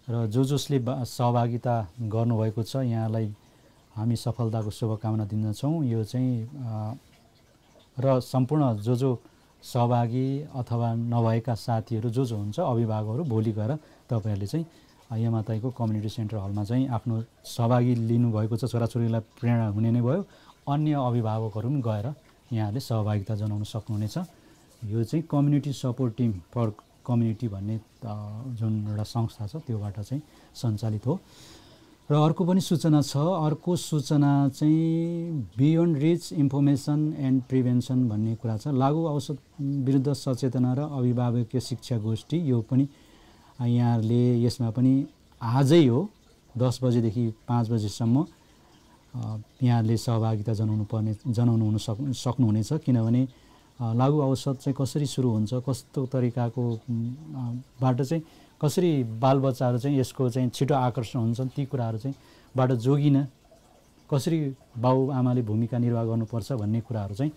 र जसले सहभागिता गर्नुभएको छ यहाँलाई हामी सफलताको शुभकामना दिन्छौँ। यो चाहिँ र सम्पूर्ण जो सहभागी अथवा नभएका साथीहरू जो हुन्छ अभिभावकहरू भोलि गएर तपाईँहरूले चाहिँ यमातैको कम्युनिटी सेन्टर हलमा चाहिँ आफ्नो सहभागी लिनुभएको छ। छोराछोरीलाई प्रेरणा हुने नै भयो। अन्य अभिभावकहरू पनि गएर यहाँहरूले सहभागिता जनाउन सक्नुहुनेछ। यो चाहिँ community support team for community भन्ने जुन एउटा संस्था छ त्योबाट चाहिँ सञ्चालित हो। र अर्को पनि सूचना छ। अर्को सूचना चाहिँ beyond rich information and prevention भन्ने कुरा छ। लागु औषध विरुद्ध सचेतना र अभिभावकीय शिक्षा गोष्ठी, यो पनि यहाँहरूले यसमा पनि आजै हो 10 बजेदेखि 5 बजेसम्म यहाँहरूले सहभागिता जनाउनु सक्नुहुनेछ। किनभने लागु औषध चाहिँ कसरी सुरु हुन्छ, कस्तो तरिकाको बाट चाहिँ कसरी बालबच्चाहरू चाहिँ यसको चाहिँ छिटो आकर्षण हुन्छन्, ती कुराहरू चाहिँ बाट जोगिन कसरी बाउ आमाले भूमिका निर्वाह गर्नुपर्छ भन्ने कुराहरू चाहिँ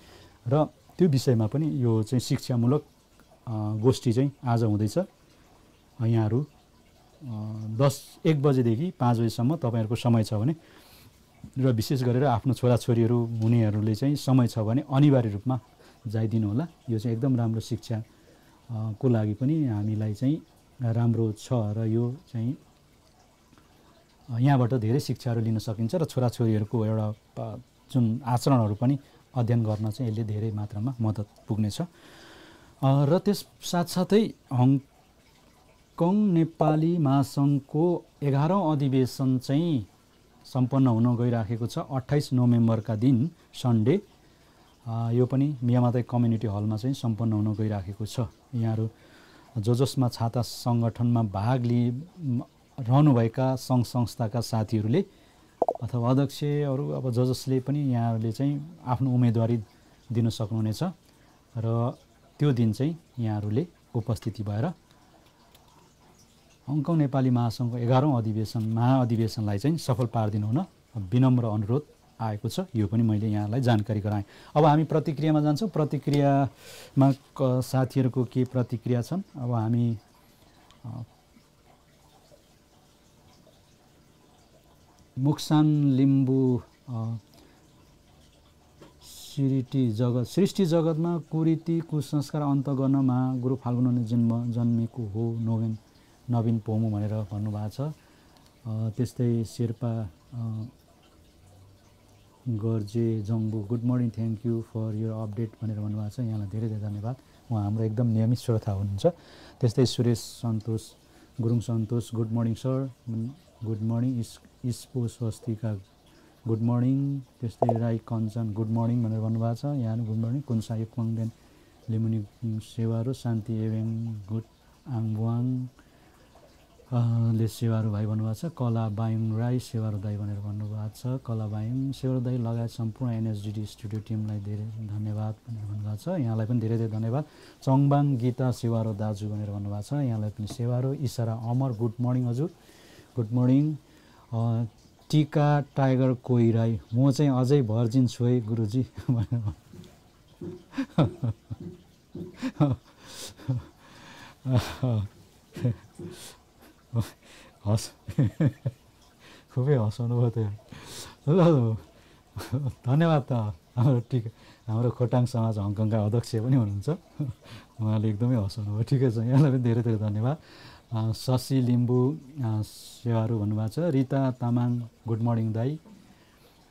र त्यो विषयमा पनि यो चाहिँ शिक्षामूलक गोष्ठी चाहिँ आज हुँदैछ। यहाँहरू 1 बजेदेखि 5 बजेसम्म तपाईँहरूको समय छ भने र विशेष गरेर आफ्नो छोराछोरीहरू हुनेहरूले चाहिँ समय छ भने अनिवार्य रूपमा जाइदिनु होला। यो चाहिँ एकदम राम्रो शिक्षा को लागि पनि हामीलाई चाहिँ राम्रो छ र यो चाहिँ यहाँबाट धेरै शिक्षाहरू लिन सकिन्छ र छोराछोरीहरूको एउटा जुन आचरणहरू पनि अध्ययन गर्न चाहिँ यसले धेरै मात्रामा मद्दत पुग्नेछ। र त्यस साथसाथै हङकङ नेपाली महासङ्घको 11औं अधिवेशन चाहिँ सम्पन्न हुन गइराखेको छ 28 नोभेम्बरका दिन सन्डे। यो पनि मियामादै कम्युनिटी हलमा चाहिँ सम्पन्न हुन गइराखेको छ। यहाँहरू जसमा छाता सङ्गठनमा भाग रहनुभएका सङ्घ संस्थाका साथीहरूले अथवा अध्यक्षहरू अब जसले पनि यहाँहरूले चाहिँ आफ्नो उम्मेदवारी दिन सक्नुहुनेछ र त्यो दिन चाहिँ यहाँहरूले उपस्थिति भएर हङकङ नेपाली महासङ्घको 11औं महाअधिवेशनलाई चाहिँ सफल पारिदिनु हुन विनम्र अनुरोध आएको छ। यो पनि मैले यहाँलाई जानकारी गराएँ। अब हामी प्रतिक्रियामा जान्छौँ। प्रतिक्रियामा साथीहरूको के प्रतिक्रिया छन् अब हामी मुक्सान लिम्बू सृष्टि जगतमा कुरीति कुसंस्कार अन्त गर्न महागुरु फाल्गुन जन्मेको हो नवीन पोमु भनेर भन्नुभएको छ। त्यस्तै Sherpa Garje Jangbu good morning thank you for your update भनेर भन्नुभएको छ। यहाँलाई धेरै धेरै धन्यवाद। उहाँ हाम्रो एकदम नियमित श्रोता हुनुहुन्छ। त्यस्तै Suresh Santosh Gurung Santosh good morning sir, good morning. इस्पो स्वस्तिका गुड मर्निङ। त्यस्तै राई कञ्चन गुड मर्निङ भनेर भन्नुभएको छ। यहाँ गुड मर्निङ। कुनसाई पङदेन लिमुनी सेवारो शान्ति एभेङ गुड आङवाङ ले सेवारो भाइ भन्नुभएको छ। कला बायुङ राई सेवारो दाई भनेर भन्नुभएको छ। कला बायुङ सेवारो दाई लगायत सम्पूर्ण एनएसडिडी स्टुडियो टिमलाई धेरै धन्यवाद भनेर भन्नुभएको छ। यहाँलाई पनि धेरै धेरै धन्यवाद। चङबाङ गीता सेवारो दाजु भनेर भन्नुभएको छ। यहाँलाई पनि सेवारो। इसारा अमर गुड मर्निङ हजुर, गुड मर्निङ। टिका टाइगर कोइराई म चाहिँ अझै भर्जिन छु है गुरुजी हस् खुबै हँसाउनु भयो त्यो। ल धन्यवाद। त हाम्रो खोटाङ समाज हङकङका अध्यक्ष पनि हुनुहुन्छ। उहाँले एकदमै हँसाउनु भयो। ठिकै छ। यहाँलाई पनि धेरै धेरै धन्यवाद। शशि लिम्बू सेवाहरू भन्नुभएको छ। रिता तामाङ गुड मर्निङ दाई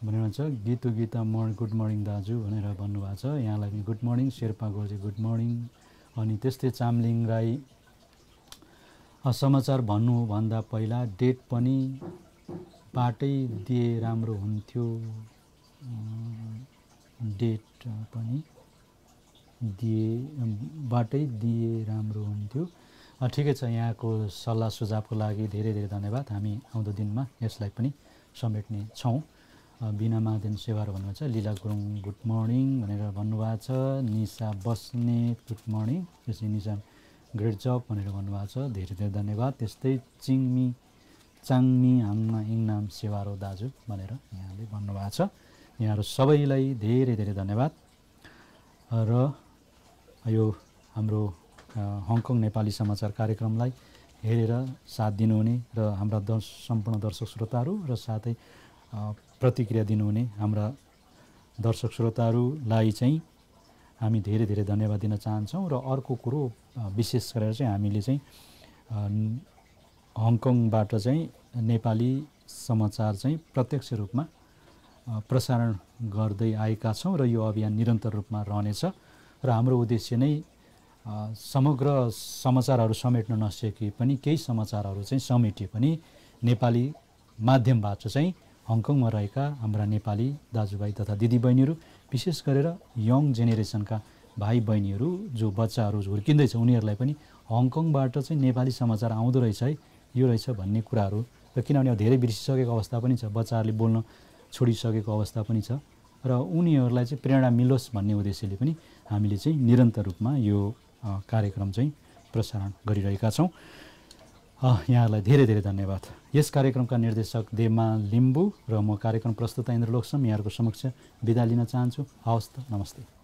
भनेर भन्छ। गीता गुड मर्निङ दाजु भनेर भन्नुभएको छ। यहाँलाई पनि good morning. Sherpa Goje good morning. अनि त्यस्तै चामलिङ राई समाचार भन्नुभन्दा पहिला डेट पनि बाटै दिए राम्रो हुन्थ्यो। डेट पनि बाटै दिए राम्रो हुन्थ्यो। ठिकै छ। यहाँको सल्लाह सुझावको लागि धेरै धेरै धन्यवाद। हामी आउँदो दिनमा यसलाई पनि समेट्ने छौँ। बिना महादेन सेवाहरू भन्नुहुन्छ। लीला गुरुङ गुड मर्निङ भनेर भन्नुभएको छ। निशा बस्ने गुड मर्निङ। त्यसै निशा ग्रेट जब भनेर भन्नुभएको छ। धेरै धेरै धन्यवाद। त्यस्तै चाङमी हाङमा इङनाम सेवारो दाजु भनेर यहाँले भन्नुभएको छ। यहाँहरू सबैलाई धेरै धेरै धन्यवाद। र यो हाम्रो हङकङ नेपाली समाचार कार्यक्रमलाई हेरेर साथ दिनुहुने र हाम्रा सम्पूर्ण दर्शक श्रोताहरू र साथै प्रतिक्रिया दिनुहुने हाम्रा दर्शक श्रोताहरूलाई चाहिँ हामी धेरै धेरै धन्यवाद दिन चाहन्छौँ। र अर्को कुरो विशेष गरेर चाहिँ हामीले चाहिँ हङकङबाट चाहिँ नेपाली समाचार चाहिँ प्रत्यक्ष रूपमा प्रसारण गर्दै आएका छौँ र यो अभियान निरन्तर रूपमा रहनेछ। र हाम्रो उद्देश्य नै समग्र समाचारहरू समेट्न नसके पनि केही समाचारहरू चाहिँ समेटिए पनि नेपाली माध्यमबाट चाहिँ हङकङमा रहेका हाम्रा नेपाली दाजुभाइ तथा दिदीबहिनीहरू विशेष गरेर यङ जेनेरेसनका भाइ बहिनीहरू जो बच्चाहरू हुर्किँदैछ उनीहरूलाई पनि हङकङबाट चाहिँ नेपाली समाचार आउँदो रहेछ है, यो रहेछ भन्ने कुराहरू र किनभने धेरै बिर्सिसकेको अवस्था पनि छ, बच्चाहरूले बोल्न छोडिसकेको अवस्था पनि छ र उनीहरूलाई चाहिँ प्रेरणा मिलोस् भन्ने उद्देश्यले पनि हामीले चाहिँ निरन्तर रूपमा यो कार्यक्रम चाहिँ प्रसारण गरिरहेका छौँ। यहाँहरूलाई धेरै धेरै धन्यवाद। यस कार्यक्रमका निर्देशक देवमा लिम्बू र म कार्यक्रम प्रस्तुता इन्द्र लोकसम यहाँहरूको समक्ष बिदा लिन चाहन्छु। हवस् त, नमस्ते।